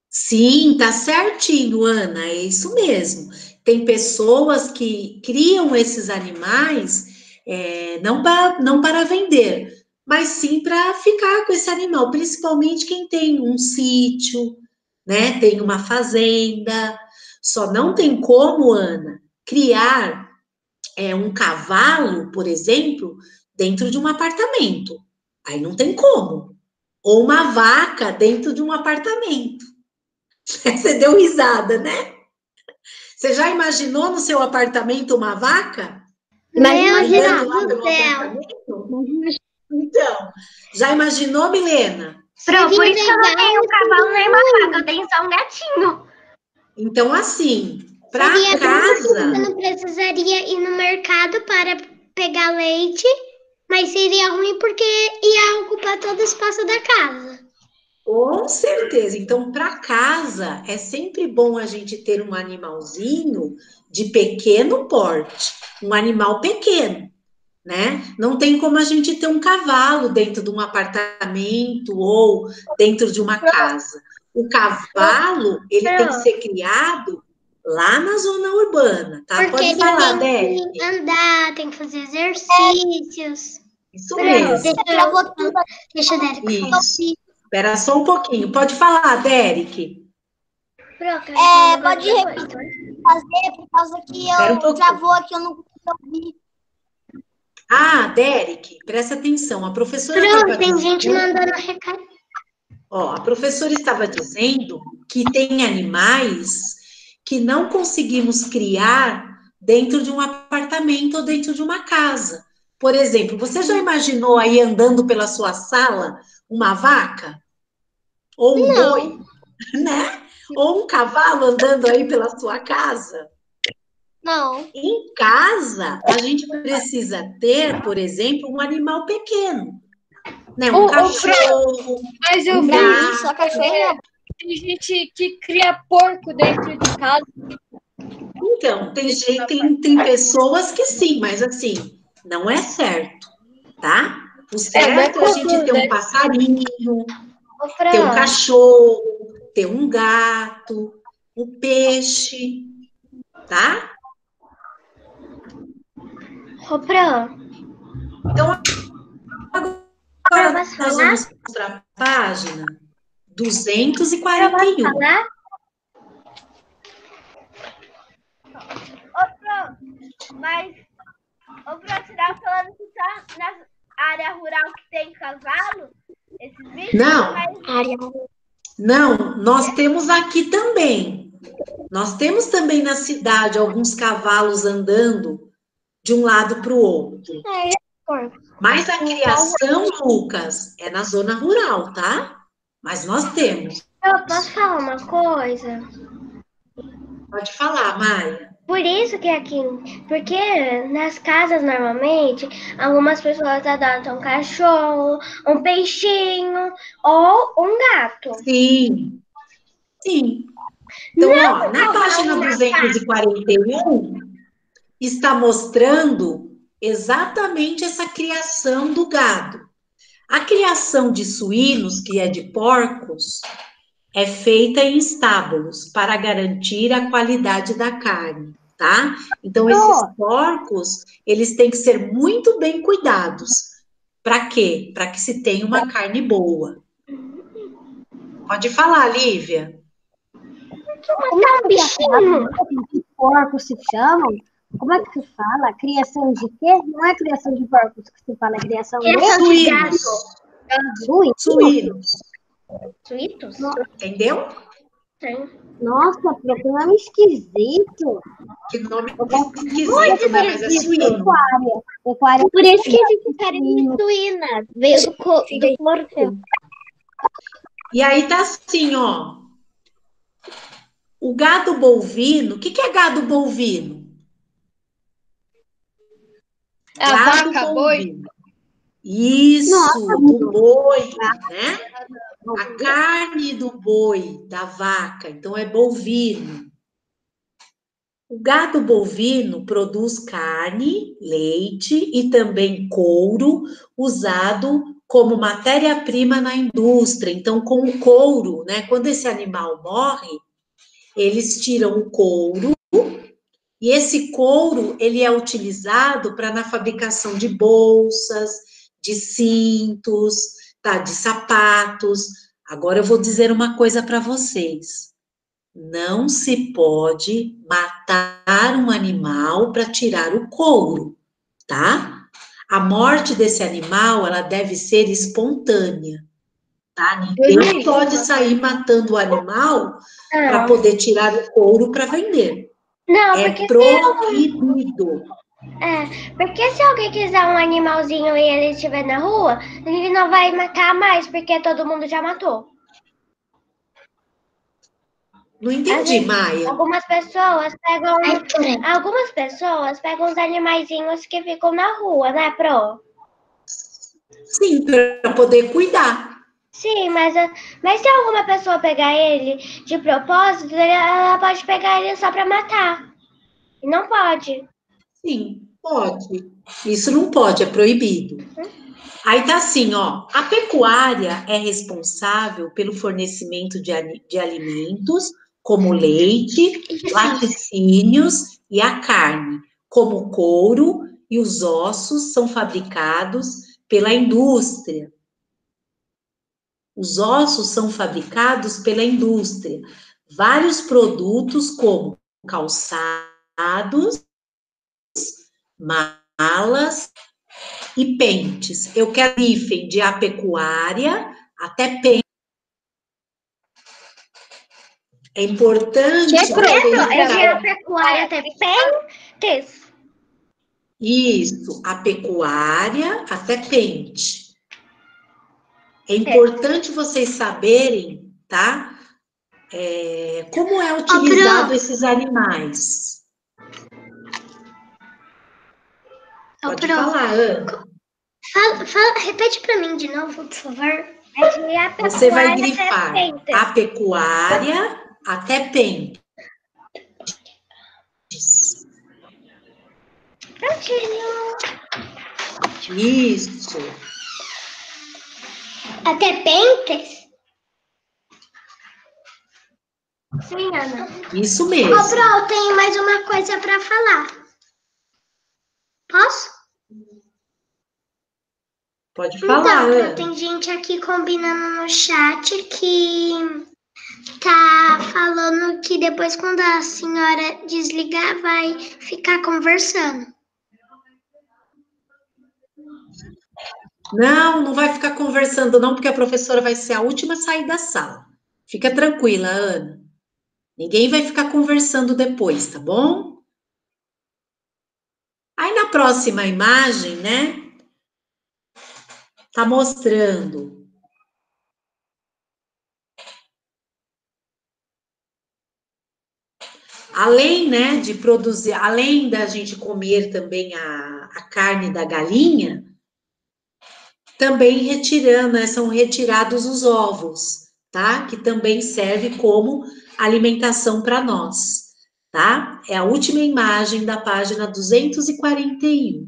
Sim, tá certinho, Ana, é isso mesmo. Tem pessoas que criam esses animais não para vender, mas sim para ficar com esse animal, principalmente quem tem um sítio, né? Tem uma fazenda. Só não tem como, Ana, criar um cavalo, por exemplo, dentro de um apartamento. Aí não tem como. Ou uma vaca dentro de um apartamento. Você deu risada, né? Você já imaginou no seu apartamento uma vaca? Andando lá pelo apartamento? Então, já imaginou, Milena? Por isso que eu não tenho um cavalo nem uma vaca, eu tenho só um gatinho. Então, assim, para casa... Você não precisaria ir no mercado para pegar leite, mas seria ruim porque ia ocupar todo o espaço da casa. Com certeza. Então, para casa, é sempre bom a gente ter um animalzinho de pequeno porte, um animal pequeno, né? Não tem como a gente ter um cavalo dentro de um apartamento ou dentro de uma casa. O cavalo, ele tem que ser criado lá na zona urbana, tá? Porque Pode falar, Débora. Tem que andar, tem que fazer exercícios. Isso mesmo. Deixa o Derek falar. Espera só um pouquinho. Pode falar, Derek. Pode fazer, por causa que eu travou aqui, eu não consegui ouvir. Ah, Derek, presta atenção. A professora tem gente mandando recado. Ó, a professora estava dizendo que tem animais que não conseguimos criar dentro de um apartamento ou dentro de uma casa. Por exemplo, você já imaginou aí andando pela sua sala uma vaca? Ou um boi? Né? Ou um cavalo andando aí pela sua casa? Não. Em casa, a gente precisa ter, por exemplo, um animal pequeno. Né? Um cachorro. Mas eu vi só cachorro. Tem gente que cria porco dentro de casa. Então, tem pessoas que sim, mas assim, não é certo, tá? O certo é a gente ter um passarinho, ter um cachorro, ter um gato, um peixe, tá? Então, agora nós vamos para a página 241. Mas o Fran, tá falando que só na área rural que tem cavalo? Esses bichos? Não, nós temos aqui também. Nós temos também na cidade alguns cavalos andando de um lado para o outro. Mas a criação, Lucas, é na zona rural, tá? Mas nós temos. Eu posso falar uma coisa? Pode falar, Maia. Por isso que porque nas casas, normalmente, algumas pessoas adotam um cachorro, um peixinho ou um gato. Sim. Então, ó, na página 241, está mostrando exatamente essa criação do gado. A criação de suínos, que é de porcos, é feita em estábulos para garantir a qualidade da carne, tá? Então, esses porcos, eles têm que ser muito bem cuidados. Para quê? Para que se tenha uma carne boa. Pode falar, Lívia. Como é que porcos se chamam? Como é que se fala? Criação de quê? Não é criação de porcos que se fala, é criação de suínos. Suínos? Entendeu? Sim. Nossa, que nome esquisito. Que nome esquisito, né? Mas é suíno. Pecuária. Por isso que a gente parece suína. Veio do porco. E aí tá assim, ó. O gado bovino, o que é gado bovino? A Gado vaca, boi. bovino. Isso, do boi, né? A carne do boi, da vaca, então é bovino. O gado bovino produz carne, leite e também couro, usado como matéria-prima na indústria. Então, com o couro, né? Quando esse animal morre, eles tiram o couro e esse couro ele é utilizado para na fabricação de bolsas, de cintos, tá? De sapatos. Agora eu vou dizer uma coisa para vocês. Não se pode matar um animal para tirar o couro, tá? A morte desse animal, ela deve ser espontânea, tá? Ninguém pode sair matando o animal para poder tirar o couro para vender. Não, É porque proibido. porque se alguém quiser um animalzinho e ele estiver na rua, ele não vai matar mais, porque todo mundo já matou. Não entendi, Maia. Algumas pessoas pegam os animaizinhos que ficam na rua, né, Pro? Sim, para poder cuidar. Sim, mas se alguma pessoa pegar ele de propósito, ela pode pegar ele só para matar. E não pode. Sim, pode. Isso não pode, é proibido. Aí tá assim, ó, a pecuária é responsável pelo fornecimento de alimentos, como leite, laticínios e a carne, como o couro e os ossos são fabricados pela indústria. Os ossos são fabricados pela indústria. Vários produtos como calçados, malas e pentes. Eu quero hífen de a pecuária até pente. É importante a pecuária até pentes. Isso, a pecuária até pente. É importante vocês saberem, tá? Como é utilizado esses animais. Pode falar, Ana. Repete para mim de novo, por favor. Você vai grifar a pecuária até pentes. Prontinho. Isso. Até pentes? Sim, Ana. Isso mesmo. Pro, eu tenho mais uma coisa para falar. Posso? Pode falar, Então, Ana. tem gente aqui combinando no chat que tá falando que depois, quando a senhora desligar, vai ficar conversando. Não, não vai ficar conversando não, porque a professora vai ser a última a sair da sala. Fica tranquila, Ana. Ninguém vai ficar conversando depois, tá bom? Aí na próxima imagem, né? Tá mostrando além, né, de produzir, além da gente comer também a carne da galinha, também retirando, né, são retirados os ovos, tá? Que também serve como alimentação para nós, tá? É a última imagem da página 241.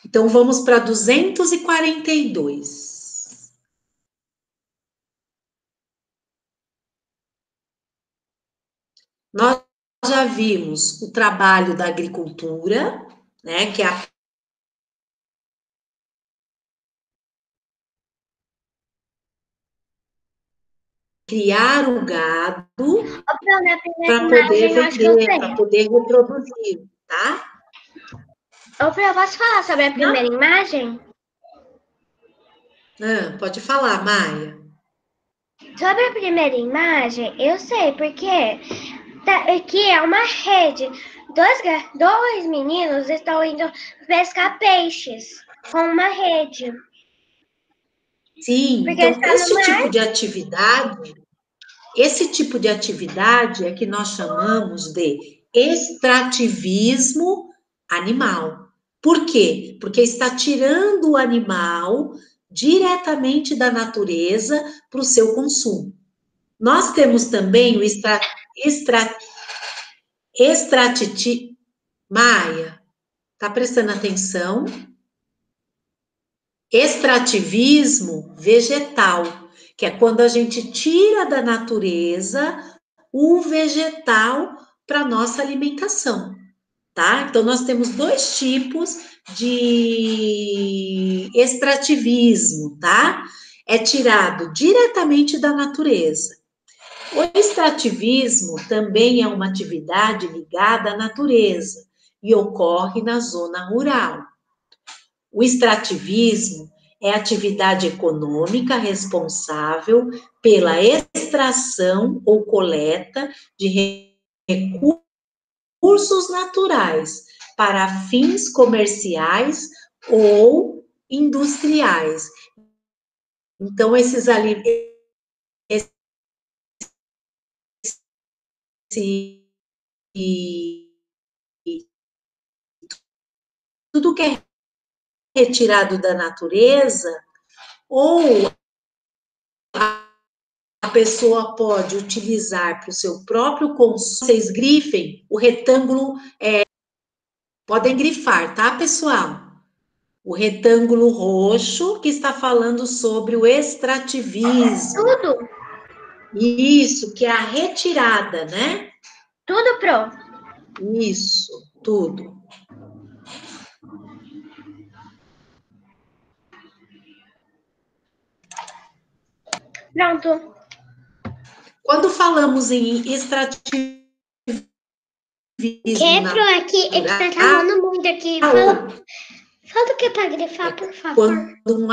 Então, vamos para 242. Nós já vimos o trabalho da agricultura, né, que é a criar o gado para poder vender, para poder reproduzir, tá? Ô, Pro, eu posso falar sobre a primeira imagem? Pode falar, Maia. Sobre a primeira imagem, eu sei, porque Aqui é uma rede. Dois meninos estão indo pescar peixes com uma rede. Sim, Porque então está no mar. Esse tipo de atividade é que nós chamamos de extrativismo animal. Por quê? Porque está tirando o animal diretamente da natureza para o seu consumo. Nós temos também o Maia, tá prestando atenção? Extrativismo vegetal, que é quando a gente tira da natureza o vegetal para nossa alimentação, tá? Então, nós temos dois tipos de extrativismo, tá? É tirado diretamente da natureza. O extrativismo também é uma atividade ligada à natureza e ocorre na zona rural. O extrativismo é atividade econômica responsável pela extração ou coleta de recursos naturais para fins comerciais ou industriais. Então, tudo que é retirado da natureza, ou a pessoa pode utilizar para o seu próprio consumo. Vocês grifem o retângulo, podem grifar, tá, pessoal? O retângulo roxo que está falando sobre o extrativismo. Tudo? Isso, que é a retirada, né? Tudo pronto. Isso, tudo. Pronto. Quando falamos em extrativismo... Quebro aqui, é que tá travando muito aqui. Fala o que é para grifar, por favor. Quando um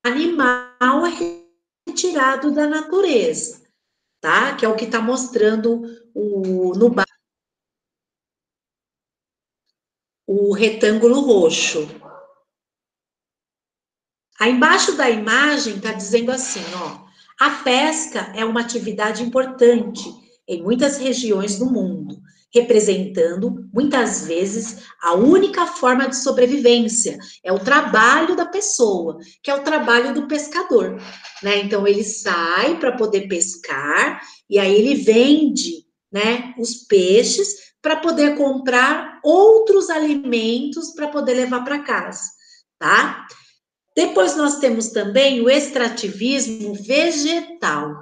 animal é retirado da natureza, tá? Que é o que está mostrando o retângulo roxo. Aí embaixo da imagem está dizendo assim, ó, a pesca é uma atividade importante em muitas regiões do mundo, representando, muitas vezes, a única forma de sobrevivência. É o trabalho da pessoa, que é o trabalho do pescador, né? Então, ele sai para poder pescar, e aí ele vende, né, os peixes para poder comprar outros alimentos para poder levar para casa, tá? Depois nós temos também o extrativismo vegetal,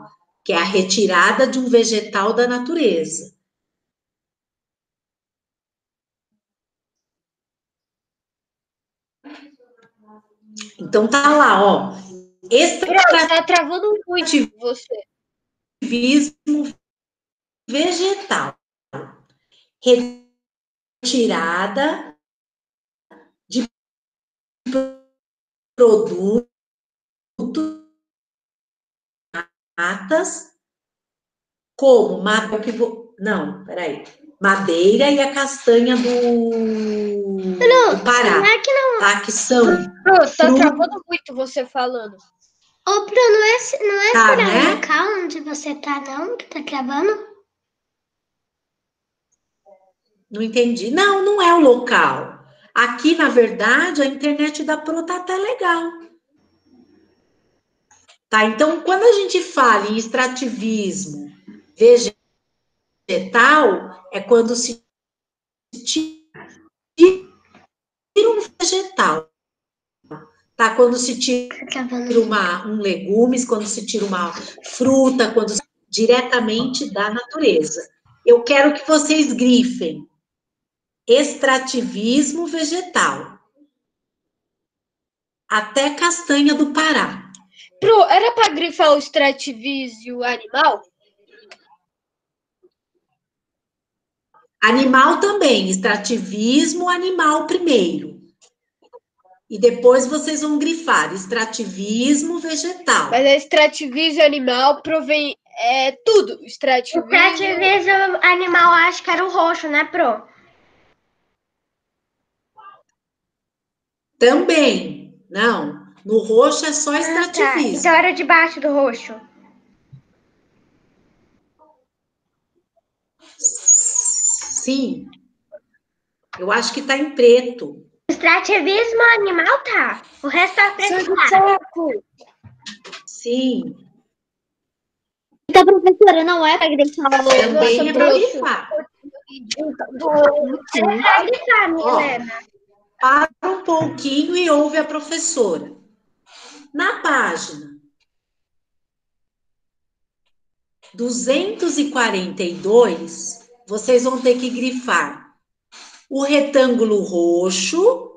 que é a retirada de um vegetal da natureza. Então tá lá, ó. Tá travando muito você. Extrativismo vegetal. Retirada de produtos, matas, como madeira e a castanha do Pará, Não é que não. tá? Que são... Tá travando muito você falando. Ô, Bruno, não é Tá, por aí né? o local onde você tá, não? Que tá travando? Não entendi. Não, não é o local. Aqui, na verdade, a internet da Pro tá até legal. Tá? Então, quando a gente fala em extrativismo vegetal, é quando se tira um vegetal. Tá? Quando se tira um legumes, quando se tira uma fruta, diretamente da natureza. Eu quero que vocês grifem. Extrativismo vegetal. Até castanha do Pará. Pro, era para grifar o extrativismo animal? Animal também, extrativismo animal primeiro. E depois vocês vão grifar extrativismo vegetal. Mas a extrativismo animal tudo. O Extrativismo. extrativismo animal, acho que era o roxo, né, Pro? Também. Não. No roxo é só Tá. extrativismo. Então era debaixo do roxo. Sim. Eu acho que tá em preto. Extrativismo animal tá. O resto tá preto. Sim. Então, professora, não é pra grifar o Também é pra trouxa. grifar. Tá, Ó, Helena. para um pouquinho e ouve a professora. Na página 242, vocês vão ter que grifar o retângulo roxo.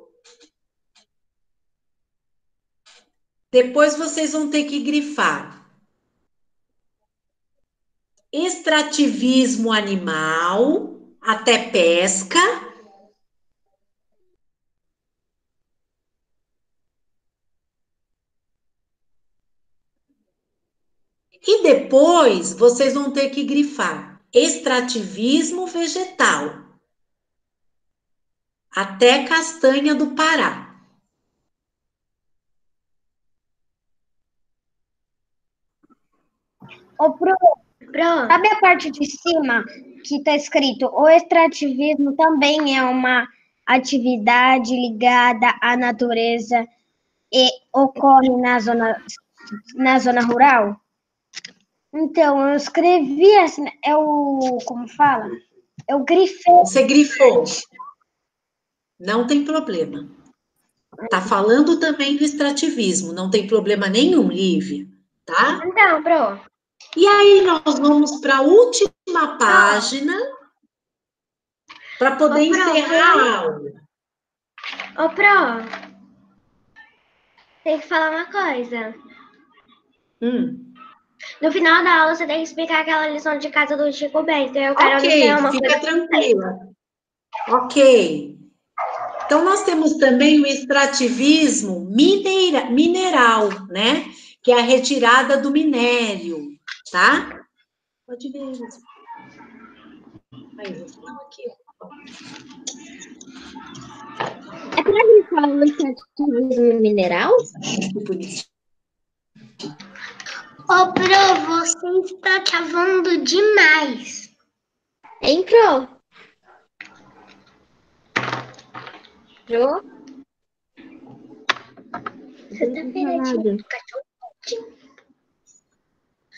Depois vocês vão ter que grifar extrativismo animal até pesca. E depois vocês vão ter que grifar extrativismo vegetal até castanha do Pará. Ô, Pro, sabe a parte de cima que tá escrito: o extrativismo também é uma atividade ligada à natureza e ocorre na zona rural? Então, eu escrevi assim, como fala? Eu grifei. Você grifou. Não tem problema. Tá falando também do extrativismo, não tem problema nenhum, Lívia, tá? Então, Pro. E aí nós vamos para a última página para poder encerrar a aula. Ô, Pro. Tem que falar uma coisa. No final da aula, você tem que explicar aquela lição de casa do Chico Bento. Eu quero Ok, uma fica coisa. tranquila. Ok. Então, nós temos também o extrativismo mineral, né? Que é a retirada do minério, tá? Pode ver. Aí, vou falar aqui, ó. É pra grifar o extrativismo mineral? Que bonitinho. Ô, Pro, você está cavando demais. Hein, Pro? Pro? Você tá virando.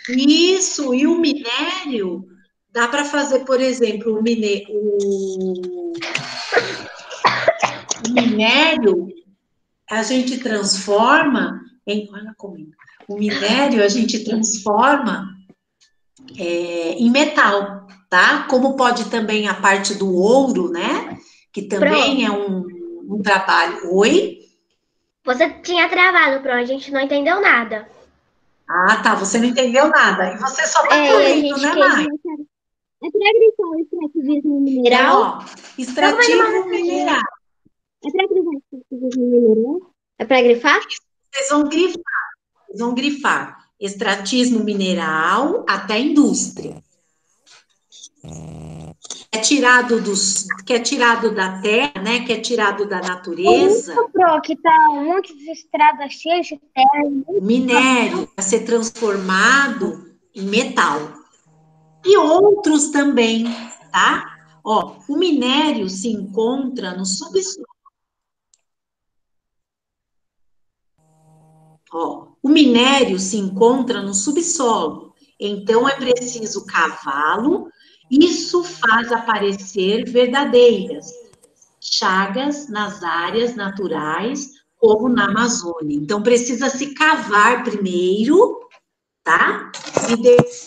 Isso, e o minério, dá para fazer, por exemplo, o minério, a gente transforma em... Olha como... O minério a gente transforma em metal, tá? Como pode também a parte do ouro, né? Que também é um trabalho... Oi? Você tinha travado, Pro. A gente não entendeu nada. Ah, tá, você não entendeu nada. E você só tá A correndo, gente né, quer Mai? grifar. É pra grifar o extrativismo mineral? Então, ó, extrativo mineral. É pra grifar o extrativismo mineral? É pra grifar? Vocês vão grifar extratismo mineral até indústria. Que é tirado da terra, né? Que é tirado da natureza. Pro, que tá um monte de estrada cheia de terra. Minério a ser transformado em metal. E outros também, tá? Ó, o minério se encontra no subsolo. Ó, o minério se encontra no subsolo, então é preciso cavá-lo. Isso faz aparecer verdadeiras chagas nas áreas naturais, como na Amazônia. Então, precisa se cavar primeiro, tá? E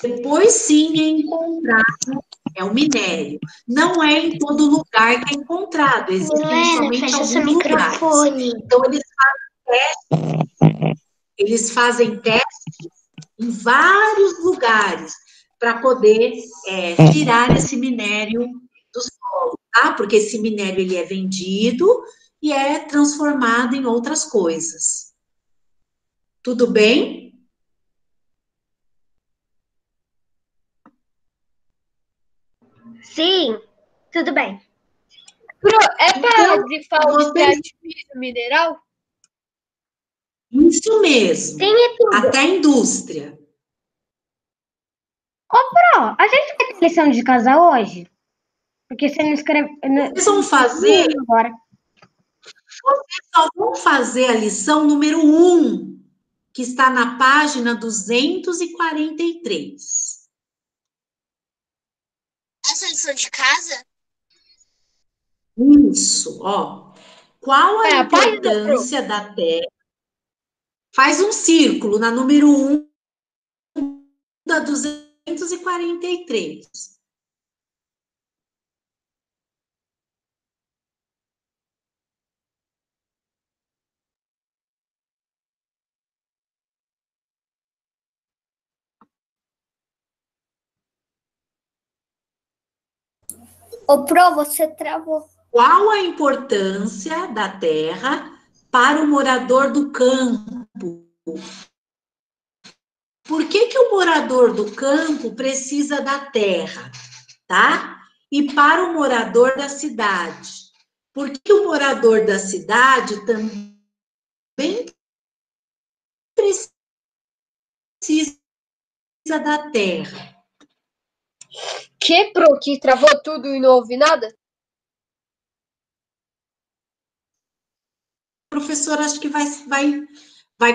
depois sim é encontrado o minério. Não é em todo lugar que é encontrado, existem somente alguns lugares. Então, eles fazem testes em vários lugares para poder tirar esse minério do solo, tá? Porque esse minério ele é vendido e é transformado em outras coisas. Tudo bem? Sim, tudo bem. Pro, é para Então, grifar o vocês- extrativismo mineral? Isso mesmo. Sim, é tudo. Até a indústria. Ó, a gente vai ter lição de casa hoje? Porque você não escreve. Vocês vão fazer, Agora. vocês só vão fazer a lição número 1, que está na página 243. Essa lição de casa? Isso, ó. Qual a É a página, importância da Terra? Faz um círculo na número 1 da 243. Ô, Pro, você travou. Qual a importância da terra para o morador do campo? Por que o morador do campo precisa da terra, tá? E para o morador da cidade? Por que o morador da cidade também precisa da terra? Que, Pro, que travou tudo e não ouvi nada? Professor, acho que vai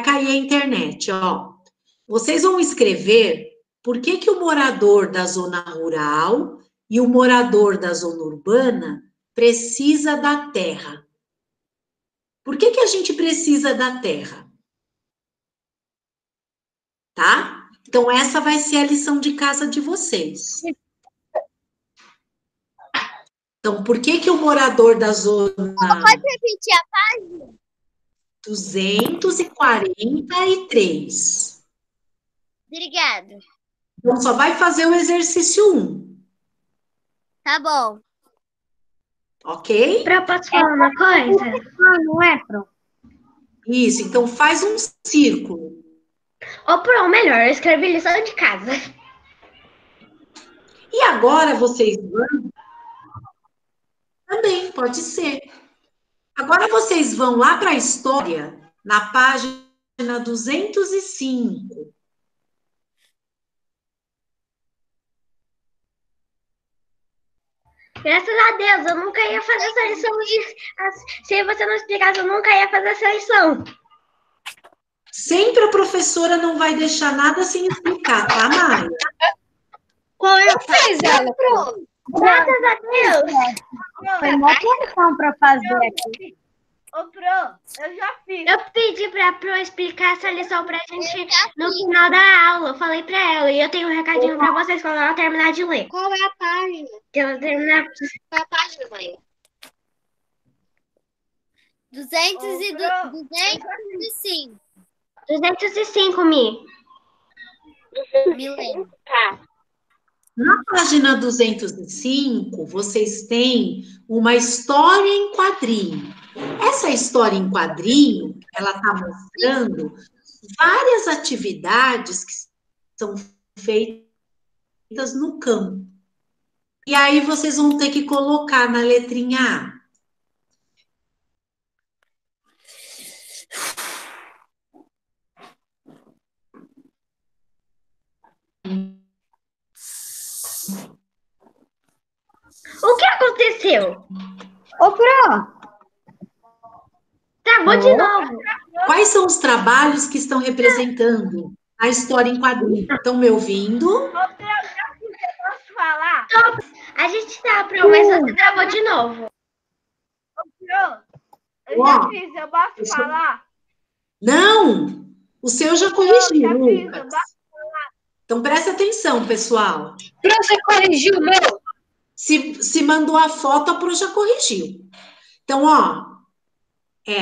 cair a internet, ó. Vocês vão escrever por que o morador da zona rural e o morador da zona urbana precisa da terra. Por que a gente precisa da terra? Tá? Então, essa vai ser a lição de casa de vocês. Então, por que o morador da zona... Pode repetir a página? 243. Obrigada. Então, só vai fazer o exercício 1. Tá bom. Ok? Pro, posso falar uma coisa? Não é, Pro? Isso, então faz um círculo. Ô, Pro, melhor, eu escrevi lição de casa. E agora vocês vão... Também, pode ser. Agora vocês vão lá para a história, na página 205. Graças a Deus, eu nunca ia fazer essa lição Se você não explicasse, eu nunca ia fazer essa lição. Sempre a professora não vai deixar nada sem explicar, tá, Maia? Qual é a Fez ela, Pro. Graças a Deus. Foi uma questão para fazer aqui. Ô, Pro, eu já fiz. Eu pedi pra Pro explicar essa lição pra gente no final da aula. Eu falei pra ela. E eu tenho um recadinho pra vocês quando ela terminar de ler. Qual é a página? Que ela terminar... Qual é a página, mãe? 205. 205, Mi. Me lembro. Na página 205, vocês têm uma história em quadrinho. Essa história em quadrinho, ela está mostrando várias atividades que são feitas no campo. E aí vocês vão ter que colocar na letrinha A. O que aconteceu? Ô, Pro, Travou de novo. Quais são os trabalhos que estão representando a história em quadrinho? Estão me ouvindo? Ô, Pro, eu já fiz. Eu posso falar? A gente tá, Pro, mas você travou de novo. Ô, Pro, eu Ó, já fiz. Eu posso eu sou- falar? Não! O seu já Eu corrigiu, já fiz. Eu Lucas. posso... Então presta atenção, pessoal. Pro, você corrigiu o meu? Se mandou a foto, a Pro já corrigiu. Então, ó,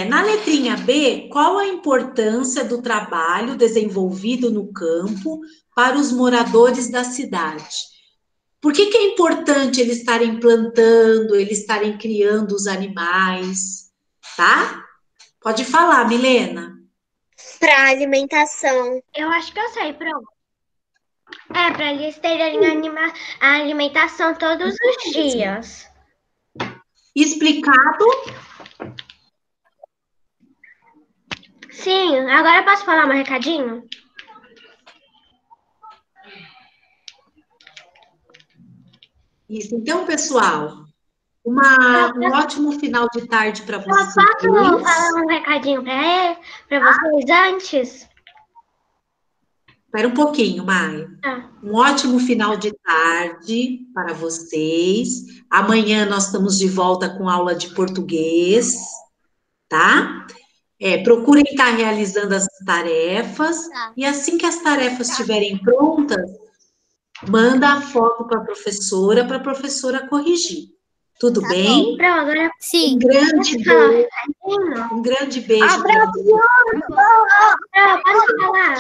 na letrinha B, qual a importância do trabalho desenvolvido no campo para os moradores da cidade? Por que é importante eles estarem plantando, eles estarem criando os animais, tá? Pode falar, Milena. Para alimentação. Eu acho que eu sei, Pro. É, para eles terem a alimentação todos os dias. Explicado? Sim, agora eu posso falar um recadinho? Isso. Então, pessoal, um ótimo final de tarde para Eu vocês. posso falar um recadinho para vocês antes? Espera um pouquinho, Maia. Ah. Um ótimo final de tarde para vocês. Amanhã nós estamos de volta com aula de português, tá? Procurem estar realizando as tarefas. Tá. E assim que as tarefas estiverem prontas, manda a foto para a professora corrigir. Tudo Tá bem? Pro, agora Sim. Um grande beijo para vocês. posso falar?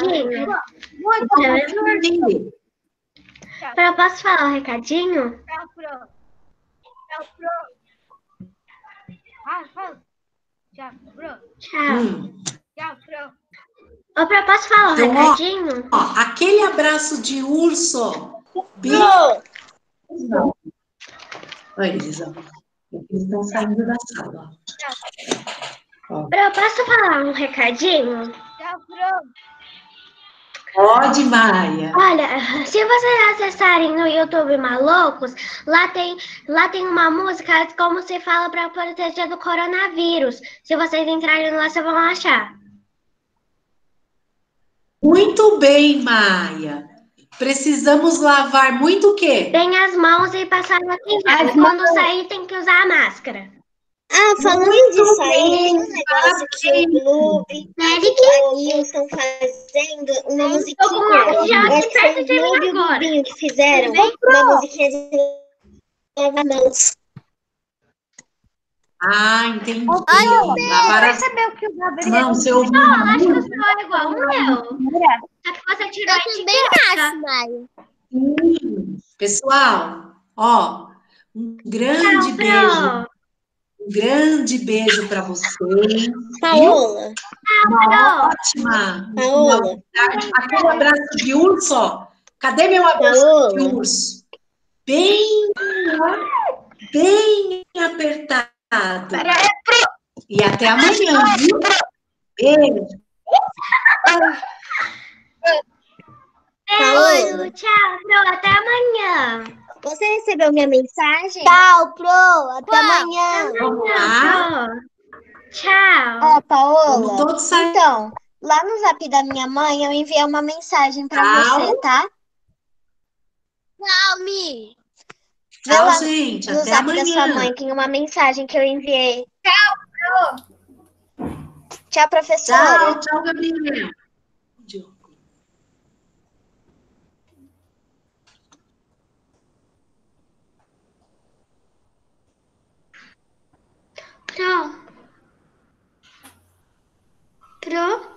Posso falar um recadinho? Tchau, Pro. Tchau, Pro. Fala. Tchau, Pro. Tchau. Tchau, Pro. Ô, Pro, posso falar um Então, recadinho? Aquele abraço de urso, ó. Bem... Olha eles, ó. Eles estão saindo da sala, ó. Pro, posso falar um recadinho? Tchau, Pro. Pode, Maia. Olha, se vocês acessarem no YouTube Malucos, lá tem uma música como se fala para proteger do coronavírus. Se vocês entrarem lá, vocês vão achar. Muito bem, Maia. Precisamos lavar muito o quê? Bem as mãos e passar maquiagem. Quando sair, tem que usar a máscara. Falando disso aí, tem um negócio que o Noob e o Nil estão fazendo uma musiquinha. Eu acho que foi o Noob e o Gubinho que fizeram uma musiquinha de lavar mãos. Entendi. Percebeu que o Gabriel... Não, você ouviu? Não, acho que o seu é igual o meu. Só que você tirou a etiqueta. Maio. Pessoal, ó, um grande beijo. Um grande beijo para vocês. Paola. Uma ótima. Paola. Aquele abraço de urso, ó. Cadê meu abraço de urso? Bem apertado. E até amanhã, viu? Beijo. Paola. Tchau, Pro, até amanhã. Você recebeu minha mensagem? Tchau, Pro. Até amanhã. Vamos lá. Tchau. Paola. Vamos todos sair. Então, lá no zap da minha mãe, eu enviei uma mensagem pra você, tá? Tchau, Mi. Tchau, gente. No Até zap da sua amanhã. mãe tem uma mensagem que eu enviei. Tchau, Pro. Tchau, professora. Tchau, Gabriel. Pro.